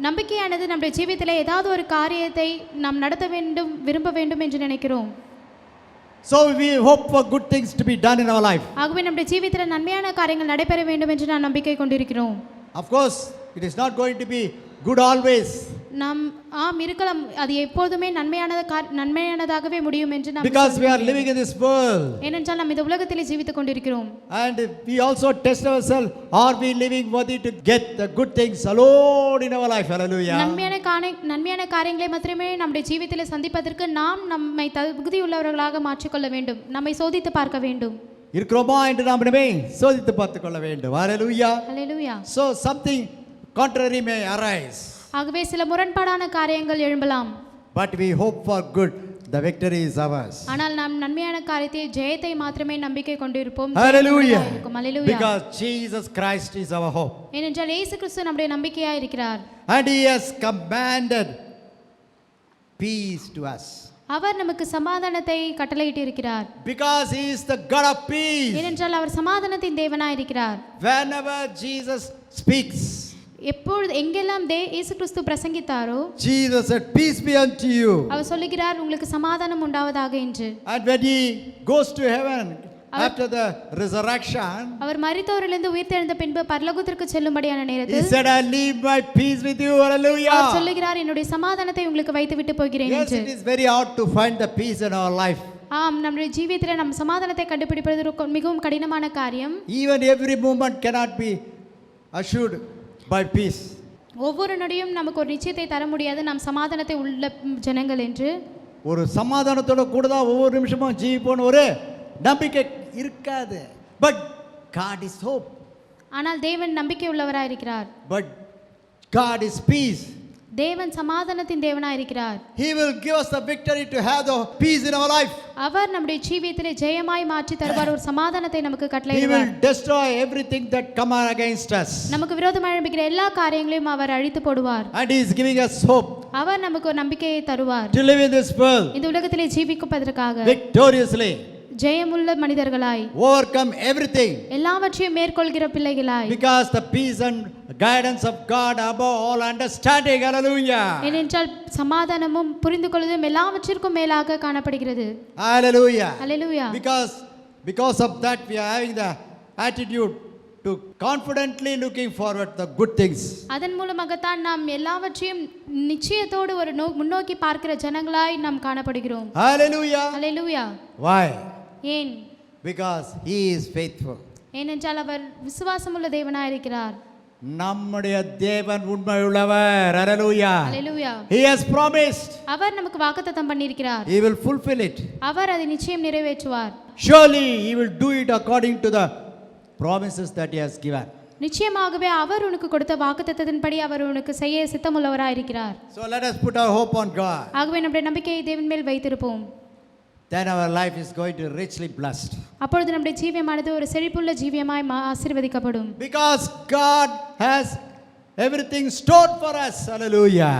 B: நம்பிக்கையானது நம்முடைய ஜீவிதத்திலே ஏதாவது ஒரு காரியத்தை நாம் நடத்த வேண்டும், விரும்ப வேண்டும் என்று நினைக்கிறோம்.
A: So we hope for good things to be done in our life.
B: ஆகவே நம்முடைய ஜீவிதத்தில் நன்மையான காரியங்கள் நடைபெற வேண்டும் என்று நான் நம்பிக்கை கொண்டிருக்கிறோம்.
A: Of course, it is not going to be good always.
B: நாம் இருக்கலாம், அது எப்போதுமே நன்மையானதாகவே முடியும் என்று நாம்
A: Because we are living in this world.
B: ஏனென்றால் நாம் இந்த உலகத்திலே ஜீவித்துக் கொண்டிருக்கிறோம்.
A: And we also test ourselves, are we living worthy to get the good things alone in our life? Hallelujah.
B: நன்மையான காரியங்களை மாத்திரமே நம்முடைய ஜீவிதத்திலே சந்திப்பதற்கு நாம் நம்மை தகுதியுள்ளவர்களாக மாற்றிக்கொள்ள வேண்டும். நம்மை சோதித்து பார்க்க வேண்டும்.
A: இருக்கிறோமா என்று நாம் சோதித்து பார்த்துக் கொள்ள வேண்டும். Hallelujah.
B: Hallelujah.
A: So something contrary may arise.
B: ஆகவே சில முரண்பாடான காரியங்கள் எழும்பலாம்.
A: But we hope for good. The victory is ours.
B: ஆனால் நாம் நன்மையான காரியத்தை ஜெயத்தை மாத்திரமே நம்பிக்கை கொண்டிருப்போம்.
A: Hallelujah.
B: Hallelujah.
A: Because Jesus Christ is our hope.
B: ஏனென்றால் இயேசு கிறிஸ்து நம்முடைய நம்பிக்கையாய் இருக்கிறார்.
A: And he has commanded peace to us.
B: அவர் நமக்கு சமாதானத்தை கட்டளையிட்டு இருக்கிறார்.
A: Because he is the God of peace.
B: ஏனென்றால் அவர் சமாதானத்தின் தேவனாய் இருக்கிறார்.
A: Whenever Jesus speaks,
B: எப்பொழுது எங்கெல்லாம் இயேசு கிறிஸ்து பிரசங்கித்தாரோ,
A: Jesus said, peace be unto you.
B: அவர் சொல்லுகிறார், உங்களுக்கு சமாதானம் உண்டாவதாக என்று.
A: And when he goes to heaven after the resurrection,
B: அவர் மரித்தோரிலிருந்து உயிர்த்தெழுந்த பின்பு பரலோகத்திற்கு செல்லும்படியான
A: he
B: நேரத்தில்
A: said, I leave my peace with you. Hallelujah.
B: அவர் சொல்லுகிறார், என்னுடைய சமாதானத்தை உங்களுக்கு வைத்துவிட்டு போகிறேன்
A: Yes,
B: என்று.
A: it is very hard to find the peace in our life.
B: ஆம், நம்முடைய ஜீவியத்திலே நம் சமாதானத்தை கண்டுபிடிப்பது மிகவும் கடினமான காரியம்.
A: Even every moment cannot be assured by peace.
B: ஒவ்வொரு நொடியும் நமக்கு ஒரு நிச்சயத்தை தர முடியாது நாம் சமாதானத்தை உள்ள ஜனங்கள் என்று.
A: ஒரு சமாதானத்தோட கூட தான் ஒவ்வொரு நிமிஷமும் ஜீவிப்போன்னு ஒரு நம்பிக்கை இருக்காது. But God is hope.
B: ஆனால் தேவன் நம்பிக்கை உள்ளவராய் இருக்கிறார்.
A: But God is peace.
B: தேவன் சமாதானத்தின் தேவனாய் இருக்கிறார்.
A: He will give us the victory to have the peace in our life.
B: அவர் நம்முடைய ஜீவியத்திலே ஜெயமாய் மாற்றி தருவார். ஒரு சமாதானத்தை நமக்கு
A: He
B: கட்டளையிடுவார்.
A: will destroy everything that come against us.
B: நமக்கு விரோதமாக எழும்புகிற எல்லா காரியங்களையும் அவர் அழித்து போடுவார்.
A: And he is giving us hope
B: அவர் நமக்கு ஒரு நம்பிக்கையை தருவார்.
A: to live in this world
B: இந்த உலகத்திலே ஜீவிப்பதற்காக
A: victoriously,
B: ஜெயமுள்ள மனிதர்களாய்,
A: overcome everything,
B: எல்லாவற்றையும் மேற்கொள்கிற பிள்ளைகளாய்.
A: because the peace and guidance of God above all understanding. Hallelujah.
B: ஏனென்றால் சமாதானமும் புரிந்து கொள்வதும் எல்லாவற்றிற்கும் மேலாக காணப்படுகிறது.
A: Hallelujah.
B: Hallelujah.
A: Because of that we are having the attitude to confidently looking forward the good things.
B: அதன் மூலமாகத்தான் நாம் எல்லாவற்றையும் நிச்சயத்தோடு ஒரு முன்னோக்கி பார்க்கிற ஜனங்களாய் நாம் காணப்படுகிறோம்.
A: Hallelujah.
B: Hallelujah.
A: Why?
B: ஏன்?
A: Because he is faithful.
B: ஏனென்றால் அவர் விசுவாசமுள்ள தேவனாய் இருக்கிறார்.
A: நம்முடைய தேவன் உண்மையுள்ளவர். Hallelujah.
B: Hallelujah.
A: He has promised.
B: அவர் நமக்கு வாக்குத்தத்தம் பண்ணியிருக்கிறார்.
A: He will fulfill it.
B: அவர் அதை நிச்சயம் நிறைவேற்றுவார்.
A: Surely he will do it according to the promises that he has given.
B: நிச்சயமாகவே அவர் உனக்கு கொடுத்த வாக்குத்தத்தத்தின்படி அவர் உனக்கு செய்ய சித்தமுள்ளவராய் இருக்கிறார்.
A: So let us put our hope on God.
B: ஆகவே நம்முடைய நம்பிக்கையை தேவன் மேல் வைத்திருப்போம்.
A: Then our life is going to richly blessed.
B: அப்பொழுது நம்முடைய ஜீவியமானது ஒரு செழிப்புள்ள ஜீவியமாய் ஆசீர்வதிக்கப்படும்.
A: Because God has everything stored for us. Hallelujah.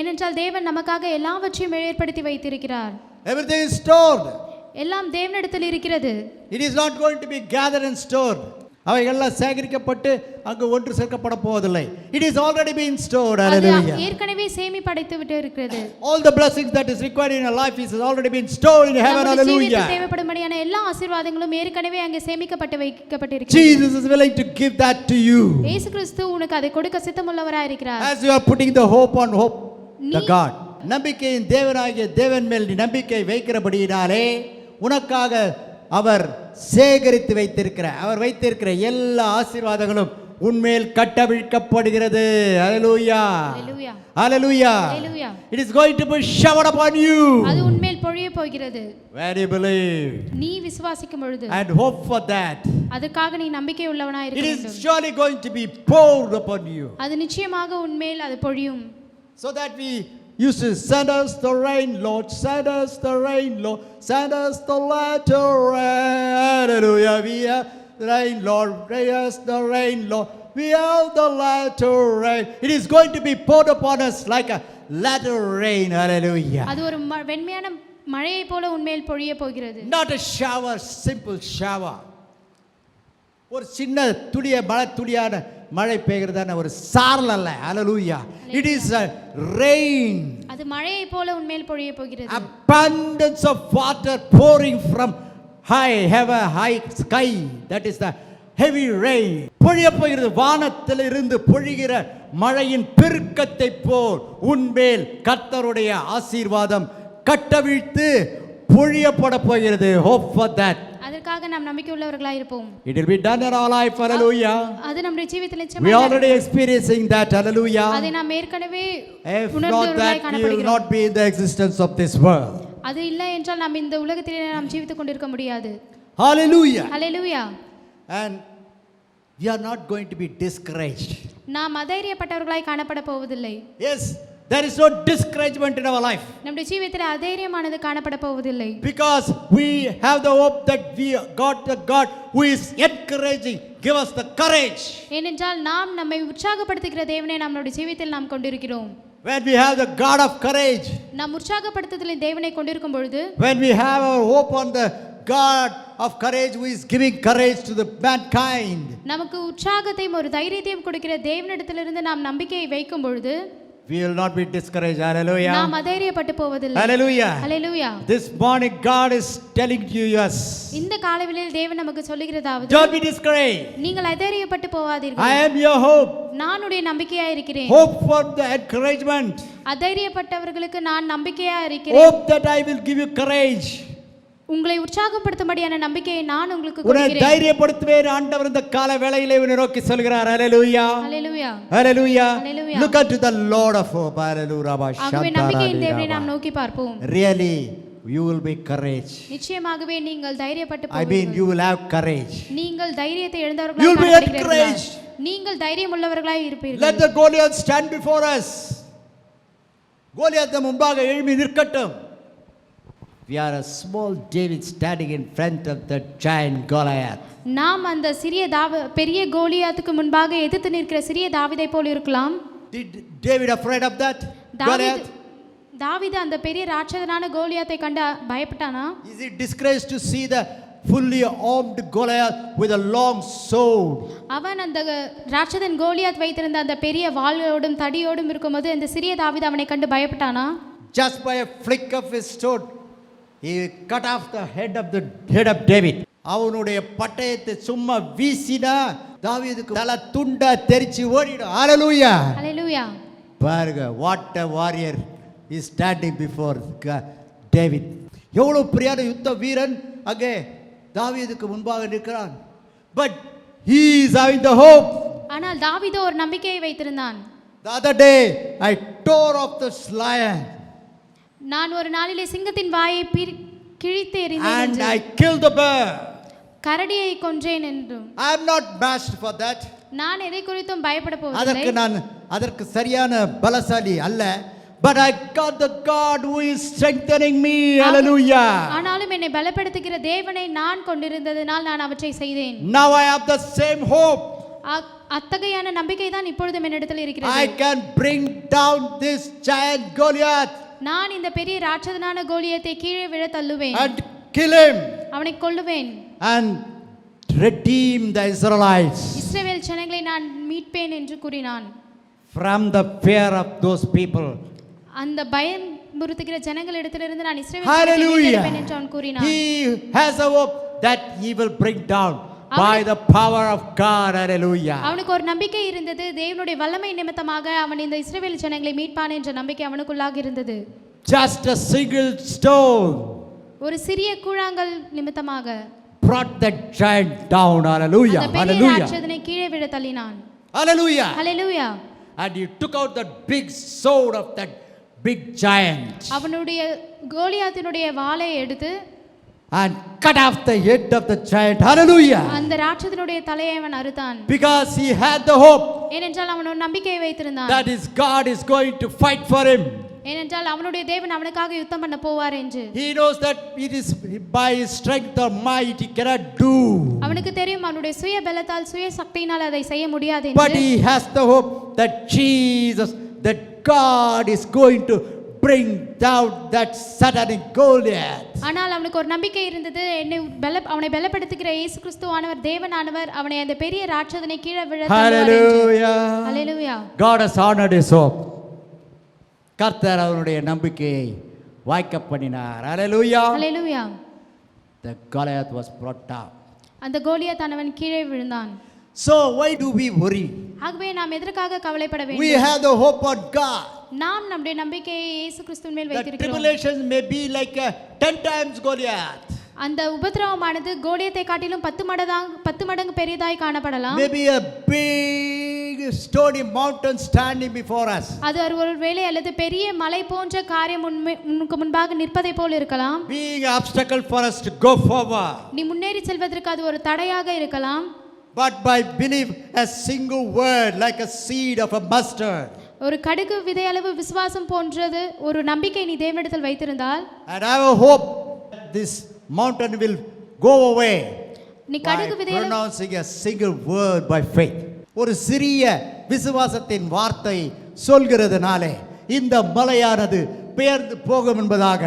B: ஏனென்றால் தேவன் நமக்காக எல்லாவற்றையும் ஏற்படுத்தி வைத்திருக்கிறார்.
A: Everything is stored.
B: எல்லாம் தேவனிடத்தில் இருக்கிறது.
A: It is not going to be gathered and stored. அவைகள்லாம் சேகரிக்கப்பட்டு அங்கு ஒன்று சேர்க்கப்பட போவதில்லை. It is already been stored. Hallelujah.
B: ஏற்கனவே சேமிப்படைத்து விட்டு இருக்கிறது.
A: All the blessings that is required in our life is already been stored in heaven. Hallelujah.
B: தேவைப்படும்படியான எல்லா ஆசீர்வாதங்களும் ஏற்கனவே அங்கே சேமிக்கப்பட்டு வைக்கப்பட்டிருக்கிறது.
A: Jesus is willing to give that to you.
B: இயேசு கிறிஸ்து உனக்கு அதை கொடுக்க சித்தமுள்ளவராய் இருக்கிறார்.
A: As you are putting the hope on hope the God. நம்பிக்கையின் தேவனாகிய தேவன் மேல் நீ நம்பிக்கை வைக்கிறபடியினாலே உனக்காக அவர் சேகரித்து அவர் வைத்திருக்கிற எல்லா ஆசீர்வாதங்களும் உன்மேல் கட்டவிழ்க்கப்படுகிறது. Hallelujah.
B: Hallelujah.
A: Hallelujah.
B: Hallelujah.
A: It is going to be showered upon you.
B: அது உன்மேல் பொழிய போகிறது.
A: Where you believe.
B: நீ விசுவாசிக்கும் பொழுது.
A: And hope for that.
B: அதற்காக நீ நம்பிக்கை உள்ளவனாய் இருக்க வேண்டும்.
A: It is surely going to be poured upon you.
B: அது நிச்சயமாக உன்மேல் அது பொழியும்.
A: So that we used to send us the rain, Lord, send us the rain, Lord, send us the latter rain. Hallelujah. We have the rain, Lord, bring us the rain, Lord. We have the latter rain. It is going to be poured upon us like a latter rain. Hallelujah.
B: அது ஒரு வெண்மையான மழையை போல உன்மேல் பொழிய போகிறது.
A: Not a shower, simple shower. ஒரு சின்ன துளிய மழை துளியான மழை பெய்கிறதான ஒரு சாரல் அல்ல. Hallelujah. It is a rain.
B: அது மழையை போல உன்மேல் பொழிய போகிறது.
A: Abundance of water pouring from high sky. That is the heavy rain. பொழிய போகிறது. வானத்தில் இருந்து பொழிகிற மழையின் பெருக்கத்தை போல் உன்மேல் கர்த்தருடைய ஆசீர்வாதம் கட்டவிழ்த்து பொழியப்பட போகிறது. Hope for that.
B: அதற்காக நாம் நம்பிக்கை உள்ளவர்களாய் இருப்போம்.
A: It will be done in our life. Hallelujah.
B: அது நம்முடைய ஜீவிதத்தில் நிச்சயமாக
A: we are already experiencing that. Hallelujah.
B: அதை நாம் ஏற்கனவே
A: உணர்ந்தவர்களாய் காணப்படுகிறோம். We will not be in the existence of this world.
B: அது இல்லை என்றால் நாம் இந்த உலகத்திலே நாம் ஜீவித்துக் கொண்டிருக்க முடியாது.
A: Hallelujah.
B: Hallelujah.
A: And we are not going to be discouraged.
B: நாம் அதைரியப்பட்டவர்களாய் காணப்பட போவதில்லை.
A: Yes, there is no discouragement in our life.
B: நம்முடைய ஜீவியத்தில் அதைரியமானது காணப்பட போவதில்லை.
A: Because we have the hope that we got the God who is encouraging, give us the courage.
B: ஏனென்றால் நாம் நம்மை உற்சாகப்படுத்துகிற தேவனை நம்முடைய ஜீவியத்தில் நாம் கொண்டிருக்கிறோம்.
A: When we have the God of courage,
B: நாம் உற்சாகப்படுத்துதலின் தேவனை கொண்டிருக்கும் பொழுது,
A: when we have our hope on the God of courage who is giving courage to the mankind,
B: நமக்கு உற்சாகத்தையும் ஒரு தைரியத்தையும் கொடுக்கிற தேவனிடத்திலிருந்து நாம் நம்பிக்கையை வைக்கும் பொழுது,
A: we will not be discouraged. Hallelujah.
B: நாம் அதைரியப்பட்டு போவதில்லை.
A: Hallelujah.
B: Hallelujah.
A: This morning God is telling to you, yes,
B: இந்த காலைவேளையில் தேவன் நமக்கு சொல்லுகிறதாவது,
A: don't be discouraged.
B: நீங்கள் அதைரியப்பட்டு போவாதீர்கள்.
A: I am your hope.
B: நான் உடைய நம்பிக்கையா இருக்கிறேன்.
A: Hope for the encouragement.
B: அதைரியப்பட்டவர்களுக்கு நான் நம்பிக்கையா இருக்கிறேன்.
A: Hope that I will give you courage.
B: உங்களை உற்சாகப்படுத்தும்படியான நம்பிக்கையை நான் உங்களுக்கு
A: உன்னை
B: கொடுக்கிறேன்.
A: தைரியப்படுத்துவேன் ஆண்டவர் இந்த கால வேளையிலே உன்னை நோக்கி சொல்கிறார். ஹalleluya.
B: ஹல்லேலூயா.
A: Hallelujah.
B: Hallelujah.
A: Look unto the Lord of hope. Hallelujah.
B: ஆகவே நம்பிக்கையின் தேவனை நாம் நோக்கி பார்ப்போம்.
A: Really, you will be courage.
B: நிச்சயமாகவே நீங்கள் தைரியப்பட்டு
A: I mean,
B: போவீர்கள்.
A: you will have courage.
B: நீங்கள் தைரியத்தை
A: You
B: இழந்தவர்களாய்
A: will be
B: காணப்படுகிறீர்களா?
A: encouraged.
B: நீங்கள் தைரியம் உள்ளவர்களாய் இருப்பீர்கள்.
A: Let the Goliath stand before us. Goliath முன்பாக எழும்பி நிற்கட்டும். We are a small David standing in front of the giant Goliath.
B: நாம் அந்த சிறிய பெரிய கோலியாத்துக்கு முன்பாக எதிர்த்து நிற்கிற சிறிய தாவீதை போல இருக்கலாம்.
A: Did David afraid of that Goliath?
B: தாவீது அந்த பெரிய ராட்சதனான கோலியாத்தை கண்டு பயப்பட்டானா?
A: Is he disgraced to see the fully armed Goliath with a long sword?
B: அவன் அந்த ராட்சதன் கோலியாத் வைத்திருந்த அந்த பெரிய வாளோடும் தடியோடும் இருக்கும்போது அந்த சிறிய தாவீது அவனை கண்டு பயப்பட்டானா?
A: Just by a flick of his sword, he cut off the head of David. அவனுடைய பட்டயத்தை சும்மா வீசினா தாவீதுக்கு தலை துண்டா தெரிச்சு ஓடிடும். ஹalleluya.
B: ஹல்லேலூயா.
A: பாருங்க, what a warrior is standing before David. எவ்வளவு பிரியான யுத்த வீரன் அங்கே தாவீதுக்கு முன்பாக நிற்கிறான். But he is having the hope.
B: ஆனால் தாவீது ஒரு நம்பிக்கையை வைத்திருந்தான்.
A: The other day I tore off the lion
B: நான் ஒரு நாளிலே சிங்கத்தின் வாயை கிழித்து எறிந்தேன்
A: and
B: என்று,
A: I killed the bear.
B: கரடியை கொன்றேன் என்றும்.
A: I am not bashed for that.
B: நான் எதை குறித்தும் பயப்பட போவதில்லை.
A: அதற்கு சரியான பலசாலி அல்ல. But I got the God who is strengthening me. Hallelujah.
B: ஆனாலும் என்னை பலப்படுத்துகிற தேவனை நான் கொண்டிருந்ததனால் நான் அவற்றை செய்தேன்.
A: Now I have the same hope.
B: அத்தகையான நம்பிக்கை தான் இப்பொழுதும் என்னிடத்தில் இருக்கிறது.
A: I can bring down this giant Goliath.
B: நான் இந்த பெரிய ராட்சதனான கோலியத்தை கீழே விழ தள்ளுவேன்.
A: And kill him.
B: அவனை கொல்லுவேன்.
A: And redeem the Israelites.
B: இஸ்ரவேல் ஜனங்களை நான் மீட்பேன் என்று கூறினான்.
A: From the fear of those people.
B: அந்த பயமுறுத்துகிற ஜனங்களிடத்திலிருந்து நான் இஸ்ரவேல்
A: Hallelujah.
B: மீட்பேன் என்று அவன் கூறினான்.
A: He has a hope that he will bring down by the power of God. Hallelujah.
B: அவனுக்கு ஒரு நம்பிக்கை இருந்தது. தேவனுடைய வல்லமை நிமித்தமாக அவன் இந்த இஸ்ரவேல் ஜனங்களை மீட்பான் என்ற நம்பிக்கை அவனுக்குள்ளாக இருந்தது.
A: Just a single stone,
B: ஒரு சிறிய கூழாங்கல் நிமித்தமாக
A: brought that giant down. Hallelujah.
B: அந்த பெரிய
A: Hallelujah.
B: ராட்சதனை கீழே விழ தள்ளினான்.
A: Hallelujah.
B: Hallelujah.
A: And he took out that big sword of that big giant
B: அவனுடைய கோலியாத்தினுடைய வாளை எடுத்து
A: and cut off the head of the giant. Hallelujah.
B: அந்த ராட்சதனுடைய தலையை அவன் அறுத்தான்.
A: Because he had the hope
B: ஏனென்றால் அவன் ஒரு நம்பிக்கையை வைத்திருந்தான்.
A: that his God is going to fight for him.
B: ஏனென்றால் அவனுடைய தேவன் அவனுக்காக யுத்தம் பண்ண போவார் என்று.
A: He knows that it is by his strength or might he cannot do.
B: அவனுக்கு தெரியும் அவனுடைய சுய பலத்தால் சுய சக்தியினால் அதை செய்ய முடியாது
A: But
B: என்று.
A: he has the hope that Jesus, that God is going to bring down that satanic Goliath.
B: ஆனால் அவனுக்கு ஒரு நம்பிக்கை இருந்தது. அவனை பலப்படுத்துகிற இயேசு கிறிஸ்துவானவர் தேவனானவர் அவனை அந்த பெரிய ராட்சதனை கீழே விழ தள்ளுவார் என்று.
A: Hallelujah.
B: Hallelujah.
A: God has honored his hope. கர்த்தர் அவருடைய நம்பிக்கையை வாய்க்க பண்ணினார். Hallelujah.
B: Hallelujah.
A: The Goliath was brought down.
B: அந்த கோலியாத்தானவன் கீழே விழுந்தான்.
A: So why do we worry?
B: ஆகவே நாம் எதற்காக கவலைப்பட வேண்டும்?
A: We have the hope on God.
B: நாம் நம்முடைய நம்பிக்கையை இயேசு கிறிஸ்துவின் மேல்
A: The
B: வைத்திருக்கிறோம்.
A: tribulations may be like 10 times Goliath.
B: அந்த உபத்திரவமானது கோலியத்தை காட்டிலும் 10 மடங்கு பெரியதாய் காணப்படலாம்.
A: Maybe a big stony mountain standing before us.
B: அது ஒருவேளை அல்லது பெரிய மலை போன்ற காரியம் உனக்கு முன்பாக நிற்பதை போல் இருக்கலாம்.
A: Being an obstacle for us to go forward.
B: நீ முன்னேறி செல்வதற்கு அது ஒரு தடையாக இருக்கலாம்.
A: but by believe a single word like a seed of a mustard.
B: ஒரு கடுகு விதையளவு விசுவாசம் போன்றது ஒரு நம்பிக்கை நீ தேவனிடத்தில் வைத்திருந்தால்,
A: And I have hope this mountain will go away
B: நீ
A: by
B: கடுகு விதையளவு
A: pronouncing a single word by faith. ஒரு சிறிய விசுவாசத்தின் வார்த்தை சொல்கிறதுனாலே இந்த மலையானது பெயர்ந்து போகும் என்பதாக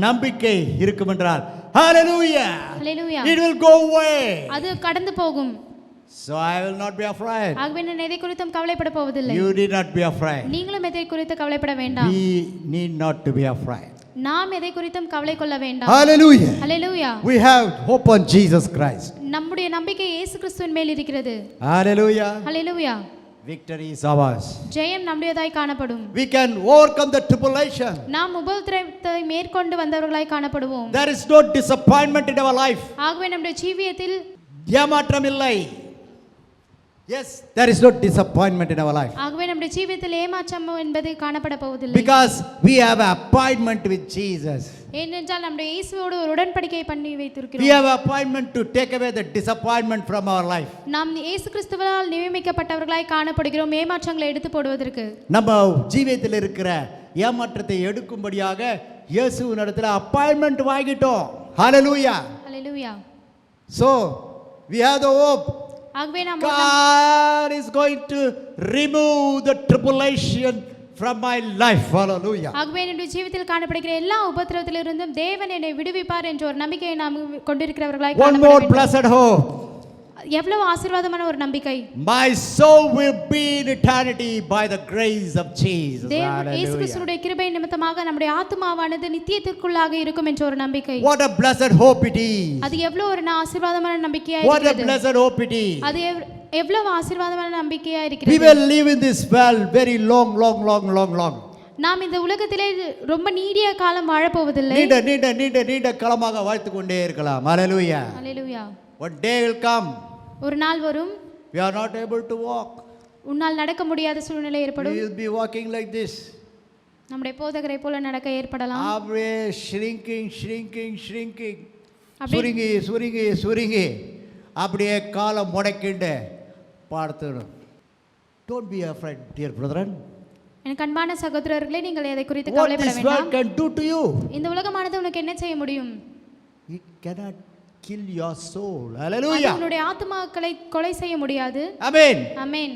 A: நம்பிக்கை இருக்கும் என்றால், hallelujah,
B: Hallelujah.
A: it will go away.
B: அது கடந்து போகும்.
A: So I will not be afraid.
B: ஆகவே நான் எதை குறித்தும் கவலைப்பட போவதில்லை.
A: You need not be afraid.
B: நீங்களும் எதை குறித்து கவலைப்பட வேண்டாம்.
A: We need not to be afraid.
B: நாம் எதை குறித்தும் கவலை கொள்ள வேண்டாம்.
A: Hallelujah.
B: Hallelujah.
A: We have hope on Jesus Christ.
B: நம்முடைய நம்பிக்கை இயேசு கிறிஸ்துவின் மேல் இருக்கிறது.
A: Hallelujah.
B: Hallelujah.
A: Victory is ours.
B: ஜெயம் நம்முடையதாய் காணப்படும்.
A: We can overcome the tribulation.
B: நாம் உபத்திரவத்தை மேற்கொண்டு வந்தவர்களாய் காணப்படுவோம்.
A: There is no disappointment in our life.
B: ஆகவே நம்முடைய ஜீவியத்தில்
A: ஏமாற்றம் இல்லை. Yes, there is no disappointment in our life.
B: ஆகவே நம்முடைய ஜீவியத்தில் ஏமாற்றம் என்பது காணப்பட போவதில்லை.
A: Because we have an appointment with Jesus.
B: ஏனென்றால் நம்முடைய இயேசுவோடு ஒரு உடன்படிக்கை பண்ணி
A: We
B: வைத்திருக்கிறோம்.
A: have an appointment to take away the disappointment from our life.
B: நாம் இயேசு கிறிஸ்துவால் நியமிக்கப்பட்டவர்களாய் காணப்படுகிறோம் ஏமாற்றங்களை எடுத்து போடுவதற்கு.
A: நம்ம ஜீவியத்தில் இருக்கிற ஏமாற்றத்தை எடுக்கும்படியாக இயேசுவினிடத்தில் அப்பாயின்மெண்ட் வாங்கிட்டோம். Hallelujah.
B: Hallelujah.
A: So we have the hope.
B: ஆகவே நாம்
A: God is going to remove the tribulation from my life. Hallelujah.
B: ஆகவே என்னுடைய ஜீவிதத்தில் காணப்படுகிற எல்லா உபத்திரவத்திலிருந்தும் தேவன் என்னை விடுவிப்பார் என்ற ஒரு நம்பிக்கையை நாம் கொண்டிருக்கிறவர்களாய்
A: One
B: காணப்பட
A: more
B: வேண்டும்.
A: blessed hope.
B: எவ்வளவு ஆசீர்வாதமான ஒரு நம்பிக்கை.
A: My soul will be in eternity by the grace of Jesus.
B: இயேசு
A: Hallelujah.
B: கிறிஸ்துவினுடைய கிருபை நிமித்தமாக நம்முடைய ஆத்துமாவானது நித்தியத்திற்குள்ளாக இருக்கும் என்ற ஒரு நம்பிக்கை.
A: What a blessed hope it is.
B: அது எவ்வளவு ஒரு ஆசீர்வாதமான நம்பிக்கையா
A: What a
B: இருக்கிறது.
A: blessed hope it is.
B: அது எவ்வளவு ஆசீர்வாதமான நம்பிக்கையா
A: We
B: இருக்கிறது.
A: will live in this world very long, long, long, long, long.
B: நாம் இந்த உலகத்திலே ரொம்ப நீடிய காலம் வாழ போவதில்லை.
A: நீண்ட காலமாக வாழ்த்து கொண்டே இருக்கலாம். Hallelujah.
B: Hallelujah.
A: One day will come.
B: ஒரு நாள் வரும்
A: We are not able to walk.
B: உன்னால் நடக்க முடியாத சூழ்நிலை
A: We
B: ஏற்படும்.
A: will be walking like this.
B: நம்முடைய போதகரை போல நடக்க ஏற்படலாம்.
A: அப்படியே shrinking.
B: அப்படி-
A: சுருங்கி அப்படியே காலம் முடக்கிண்டு பார்த்துடும். Don't be afraid, dear brethren.
B: எனக்கு அன்பான சகோதரர்களே, நீங்கள் எதை குறித்து
A: What
B: கவலைப்பட
A: this world
B: வேண்டாம்.
A: can do to you,
B: இந்த உலகமானது உனக்கு என்ன செய்ய முடியும்?
A: it cannot kill your soul.
B: அது
A: Hallelujah.
B: உன்னுடைய ஆத்துமாக்களை கொலை செய்ய முடியாது.
A: Amen.
B: Amen.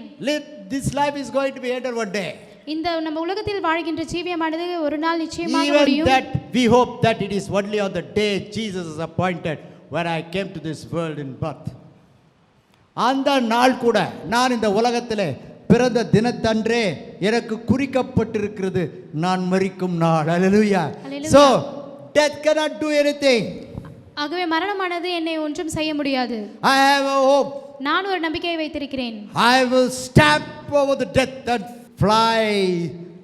A: This life is going to be ended one day.
B: இந்த நம்ம உலகத்தில் வாழ்கின்ற ஜீவியமானது ஒரு நாள் நிச்சயமாக
A: Even
B: முடியும்.
A: that we hope that it is only on the day Jesus is appointed when I came to this world in birth. அந்த நாள் கூட நான் இந்த உலகத்திலே பிறந்த தினத்தன்றே எனக்கு குறிக்கப்பட்டிருக்கிறது நான் மரிக்கும் நாள். Hallelujah.
B: Hallelujah.
A: So death cannot do anything.
B: ஆகவே மரணமானது என்னை ஒன்றும் செய்ய முடியாது.
A: I have a hope.
B: நான் ஒரு நம்பிக்கையை வைத்திருக்கிறேன்.
A: I will stamp over the death and fly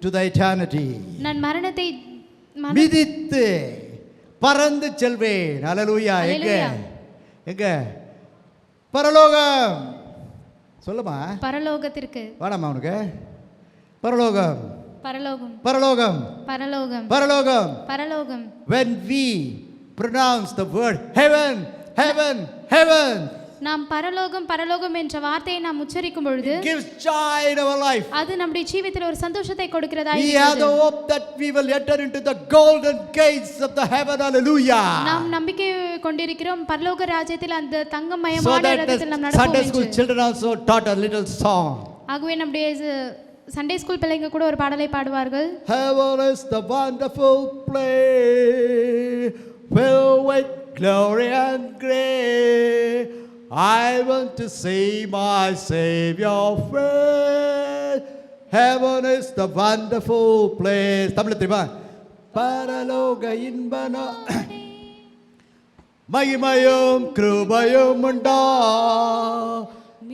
A: to the eternity.
B: நான் மரணத்தை
A: மிதித்து பறந்து செல்வேன். Hallelujah. எங்க பரலோகம் சொல்லுமா.
B: பரலோகத்திற்கு.
A: வேணாமா உனக்கு பரலோகம்
B: பரலோகம்
A: பரலோகம்
B: பரலோகம்
A: பரலோகம்.
B: பரலோகம்.
A: When we pronounce the word heaven, heaven, heaven,
B: நாம் பரலோகம் பரலோகம் என்ற வார்த்தையை நாம் உச்சரிக்கும் பொழுது
A: it gives joy in our life.
B: அது நம்முடைய ஜீவிதத்தில் ஒரு சந்தோஷத்தை கொடுக்கிறதா
A: We have the
B: இருக்கிறது.
A: hope that we will enter into the golden gates of the heaven. Hallelujah.
B: நாம் நம்பிக்கை கொண்டிருக்கிறோம் பரலோக ராஜ்யத்தில் அந்த
A: So
B: தங்கமயமான
A: that
B: இடத்தில் நாம்
A: the
B: நடப்போம்
A: Sunday school
B: என்று.
A: children also taught a little song.
B: ஆகவே நம்முடைய சண்டே ஸ்கூல் பிள்ளைங்க கூட ஒரு பாடலை பாடுவார்கள்.
A: Heaven is the wonderful place, filled with glory and grace. I want to see my Savior face. Heaven is the wonderful place. Tamil தெரியுமா? பரலோக இன்பனா மகிமையும் கிருபையும் உண்டா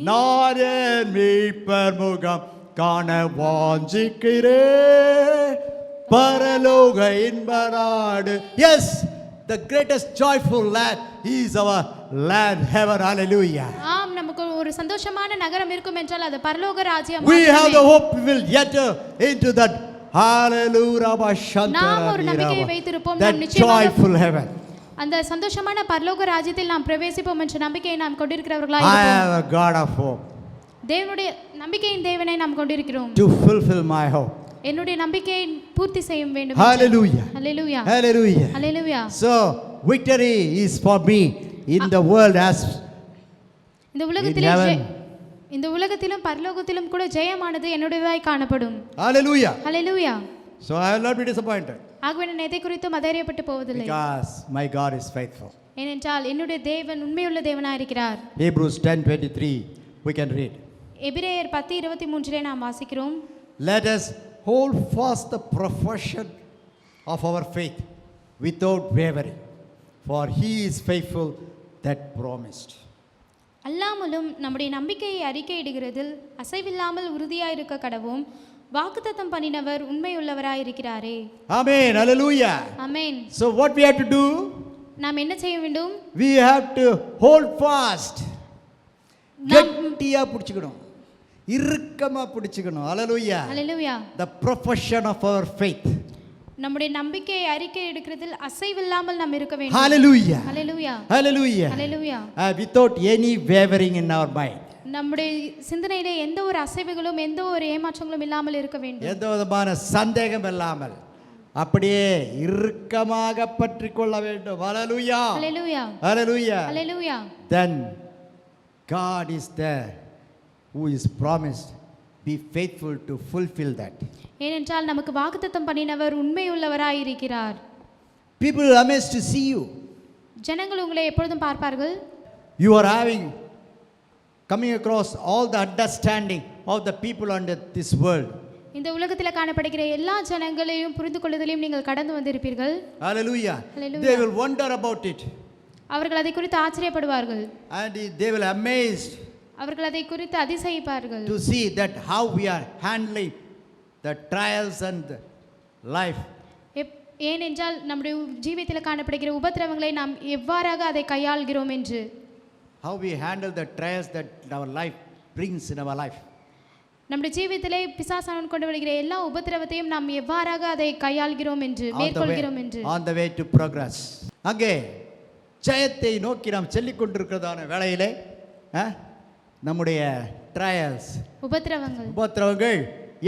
A: நான் என் மீட்பர் முகம் காண வாஞ்சிக்கிறே பரலோக இன்ப நாடு. Yes, the greatest joyful land is our land, heaven. Hallelujah.
B: ஆம், நமக்கு ஒரு சந்தோஷமான நகரம் இருக்கும் என்றால் அது பரலோக ராஜ்யம்.
A: We have the hope we will enter into that hallelujah
B: நாம் ஒரு நம்பிக்கையை வைத்திருப்போம்.
A: that
B: நாம் நிச்சயமாக
A: joyful heaven.
B: அந்த சந்தோஷமான பரலோக ராஜ்யத்தில் நாம் பிரவேசிப்போம் என்ற நம்பிக்கையை நாம் கொண்டிருக்கிறவர்களாய்
A: I
B: இருப்போம்.
A: have a God of hope
B: தேவனுடைய நம்பிக்கையின் தேவனை நாம் கொண்டிருக்கிறோம்.
A: to fulfill my hope.
B: என்னுடைய நம்பிக்கையை பூர்த்தி செய்ய வேண்டும்.
A: Hallelujah.
B: Hallelujah.
A: Hallelujah.
B: Hallelujah.
A: So victory is for me in the world as
B: இந்த
A: in
B: உலகத்திலே
A: heaven.
B: இந்த உலகத்திலும் பரலோகத்திலும் கூட ஜெயமானது என்னுடையதாய் காணப்படும்.
A: Hallelujah.
B: Hallelujah.
A: So I will not be disappointed
B: ஆகவே நான் எதை குறித்தும் அதரியப்பட்டு போவதில்லை.
A: because my God is faithful.
B: ஏனென்றால் என்னுடைய தேவன் உண்மையுள்ள தேவனாய் இருக்கிறார்.
A: Hebrews 10:23 we can read.
B: எபிரேயர் 10:23 நாம் வாசிக்கிறோம்.
A: Let us hold fast the profession of our faith without wavering, for he is faithful that promised.
B: அல்லாமலும் நம்முடைய நம்பிக்கையை அறிக்கையிடுகிறதில் அசைவில்லாமல் உறுதியாயிருக்க கடவும் வாக்குத்தத்தம் பண்ணினவர் உண்மையுள்ளவராயிருக்கிறாரே.
A: Amen. Hallelujah.
B: Amen.
A: So what we have to do?
B: நாம் என்ன செய்ய வேண்டும்?
A: We have to hold fast. கெட்டியா பிடிச்சுக்கணும், இறுக்கமா பிடிச்சுக்கணும். Hallelujah.
B: Hallelujah.
A: The profession of our faith.
B: நம்முடைய நம்பிக்கையை அறிக்கை எடுக்கிறதில் அசைவில்லாமல் நாம் இருக்க வேண்டும்.
A: Hallelujah.
B: Hallelujah.
A: Hallelujah.
B: Hallelujah.
A: Without any wavering in our mind.
B: நம்முடைய சிந்தனையிலே எந்த ஒரு அசைவுகளும் எந்த ஒரு ஏமாற்றங்களும் இல்லாமல் இருக்க வேண்டும்.
A: எந்த விதமான சந்தேகம் இல்லாமல் அப்படியே இறுக்கமாக பற்றிக் கொள்ள வேண்டும். Hallelujah.
B: Hallelujah.
A: Hallelujah.
B: Hallelujah.
A: Then God is there who is promised. Be faithful to fulfill that.
B: ஏனென்றால் நமக்கு வாக்குத்தத்தம் பண்ணினவர் உண்மையுள்ளவராய் இருக்கிறார்.
A: People are amazed to see you.
B: ஜனங்கள் உங்களை எப்பொழுதும் பார்ப்பார்கள்.
A: You are coming across all the understanding of the people under this world.
B: இந்த உலகத்தில் காணப்படுகிற எல்லா ஜனங்களையும் புரிந்து கொள்வதிலும் நீங்கள் கடந்து வந்திருப்பீர்கள்.
A: Hallelujah.
B: Hallelujah.
A: They will wonder about it.
B: அவர்கள் அதை குறித்து ஆச்சரியப்படுவார்கள்.
A: And they will amazed
B: அவர்கள் அதை குறித்து அதிசயிப்பார்கள்.
A: to see that how we are handling the trials and life.
B: ஏனென்றால் நம்முடைய ஜீவியத்தில் காணப்படுகிற உபத்திரவங்களை நாம் எவ்வாறாக அதை கையாள்கிறோம் என்று.
A: How we handle the trials that our life brings in our life.
B: நம்முடைய ஜீவியத்திலே பிசாசானவன் கொண்டு வருகிற எல்லா உபத்திரவத்தையும் நாம் எவ்வாறாக அதை கையாள்கிறோம் என்று மேற்கொள்கிறோம் என்று.
A: On the way to progress. அங்கே ஜெயத்தை நோக்கி நாம் செல்லிக் கொண்டிருக்கிறதான வேளையிலே நம்முடைய ட்ரையல்ஸ் உபத்திரவங்கள்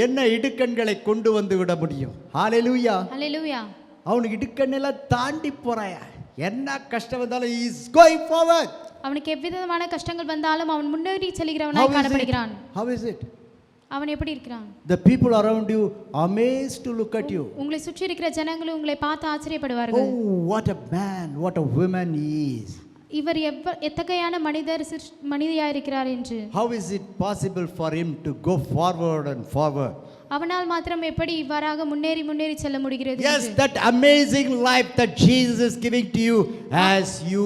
A: என்ன இடுக்கண்களை கொண்டு வந்து விட முடியும். ஹalleluya.
B: ஹalleluya.
A: அவனுக்கு இடுக்கண்ணெல்லாம் தாண்டி போறாயா, என்ன கஷ்டம் வந்தாலும் he is going forward.
B: அவனுக்கு எவ்விதமான கஷ்டங்கள் வந்தாலும் அவன் முன்னேறி செல்கிறவனாய் காணப்படுகிறான்.
A: How is it?
B: அவன் எப்படி இருக்கிறான்?
A: The people around you amazed to look at you.
B: உங்களை சுற்றி இருக்கிற ஜனங்கள் உங்களை பார்த்து ஆச்சரியப்படுவார்கள்.
A: Oh, what a man, what a woman he is.
B: இவர் எத்தகையான மனிதராய் இருக்கிறார் என்று.
A: How is it possible for him to go forward and forward?
B: அவனால் மாத்திரம் எப்படி இவ்வாறாக முன்னேறி செல்ல முடிகிறது?
A: Yes, that amazing life that Jesus is giving to you as you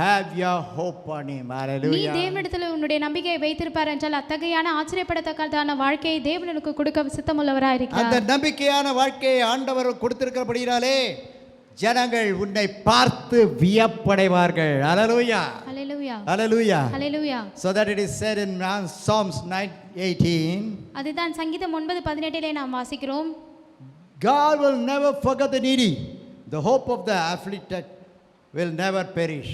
A: have your hope on him. Hallelujah.
B: நீ தேவனிடத்தில் உன்னுடைய நம்பிக்கையை வைத்திருப்பார் என்றால் அத்தகையான ஆச்சரியப்படத்தக்கதான வாழ்க்கையை தேவன் எனக்கு கொடுக்க சித்தமுள்ளவராய் இருக்கிறார்.
A: அந்த நம்பிக்கையான வாழ்க்கையை ஆண்டவர் கொடுத்திருக்கிறபடியாலே ஜனங்கள் உன்னை பார்த்து வியப்படைவார்கள். Hallelujah.
B: Hallelujah.
A: Hallelujah.
B: Hallelujah.
A: So that it is said in Psalms 9:18.
B: அதுதான் சங்கீதம் 9:18 நாம் வாசிக்கிறோம்.
A: God will never forget the needy. The hope of the afflicted will never perish.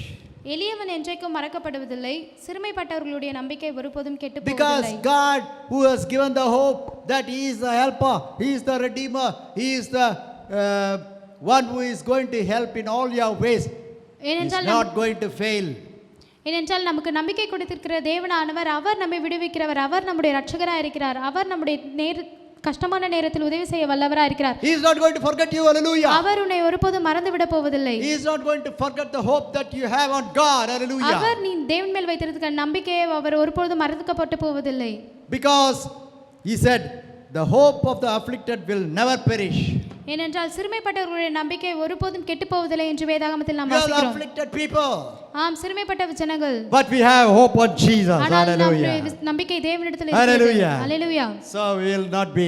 B: எளியவன் என்றைக்கும் மறக்கப்படுவதில்லை, சிறுமைப்பட்டவர்களுடைய நம்பிக்கை ஒருபோதும் கெட்டு போவதில்லை.
A: Because God who has given the hope that he is the helper, he is the redeemer, he is the one who is going to help in all your ways, is not going to fail.
B: ஏனென்றால் நமக்கு நம்பிக்கை கொடுத்திருக்கிற தேவனானவர் அவர் நம்மை விடுவிக்கிறவர், அவர் நம்முடைய இரட்சகராய் இருக்கிறார், அவர் நம்முடைய கஷ்டமான நேரத்தில் உதவி செய்ய வல்லவராய் இருக்கிறார்.
A: He is not going to forget you. Hallelujah.
B: அவர் உன்னை ஒருபோதும் மறந்து விட போவதில்லை.
A: He is not going to forget the hope that you have on God. Hallelujah.
B: அவர் நீ தேவன் மேல் வைத்திருக்கிற நம்பிக்கையை அவர் ஒருபோதும் மறக்கப்பட்டு போவதில்லை.
A: Because he said the hope of the afflicted will never perish.
B: ஏனென்றால் சிறுமைப்பட்டவர்களுடைய நம்பிக்கை ஒருபோதும் கெட்டு போவதில்லை என்று வேதாகமத்தில் நாம் வாசிக்கிறோம்.
A: We are afflicted people.
B: ஆம், சிறுமைப்பட்ட ஜனங்கள்.
A: But we have hope on Jesus. Hallelujah.
B: நம்பிக்கை தேவனிடத்தில் இருக்கிறது.
A: Hallelujah.
B: Hallelujah.
A: So we will not be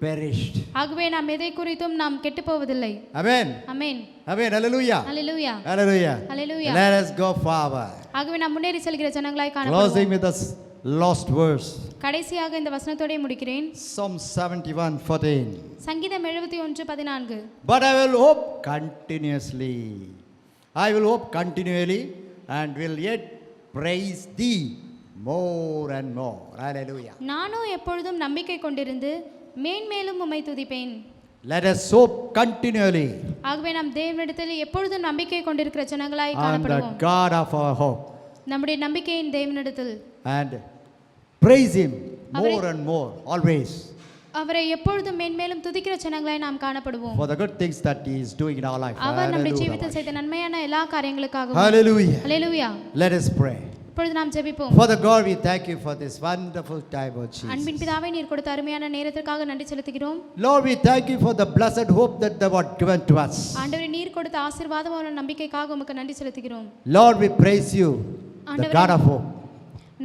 A: perished.
B: ஆகவே நாம் எதை குறித்தும் நாம் கெட்டு போவதில்லை.
A: Amen.
B: Amen.
A: Amen. Hallelujah.
B: Hallelujah.
A: Hallelujah.
B: Hallelujah.
A: Let us go forward.
B: ஆகவே நாம் முன்னேறி செல்கிற ஜனங்களாய் காணப்படுவோம்.
A: Closing with this last verse.
B: கடைசியாக இந்த வசனத்தோட முடிக்கிறேன்.
A: Psalm 71:14.
B: சங்கீதம் 71:14.
A: But I will hope continuously I will hope continually and will yet praise thee more and more. Hallelujah.
B: நானும் எப்பொழுதும் நம்பிக்கை கொண்டிருந்து மேன்மேலும் உம்மை துதிப்பேன்.
A: Let us hope continually
B: ஆகவே நாம் தேவனிடத்தில் எப்பொழுதும் நம்பிக்கை கொண்டிருக்கிற ஜனங்களாய்
A: on the
B: காணப்படுவோம்.
A: God of our hope
B: நம்முடைய நம்பிக்கையின் தேவனிடத்தில்
A: and praise him more and more always
B: அவரை எப்பொழுதும் மேன்மேலும் துதிக்கிற ஜனங்களாய் நாம் காணப்படுவோம்.
A: for the good things that he is doing in our life.
B: அவர் நம்முடைய
A: Hallelujah.
B: ஜீவிதத்தில் செய்த நன்மையான எல்லா காரியங்களுக்காகவும்
A: Hallelujah.
B: ஹல்லேலூயா.
A: Let us pray.
B: இப்பொழுது நாம் ஜெபிப்போம்.
A: Father God, we thank you for this wonderful time, oh
B: அன்பின்
A: Jesus.
B: பிதாவே, நீர் கொடுத்த அருமையான நேரத்திற்காக நன்றி செலுத்துகிறோம்.
A: Lord, we thank you for the blessed hope that thou art given to us.
B: ஆண்டவரே, நீர் கொடுத்த ஆசீர்வாதமான நம்பிக்கைக்காக உமக்கு நன்றி செலுத்துகிறோம்.
A: Lord, we praise you, the God of hope.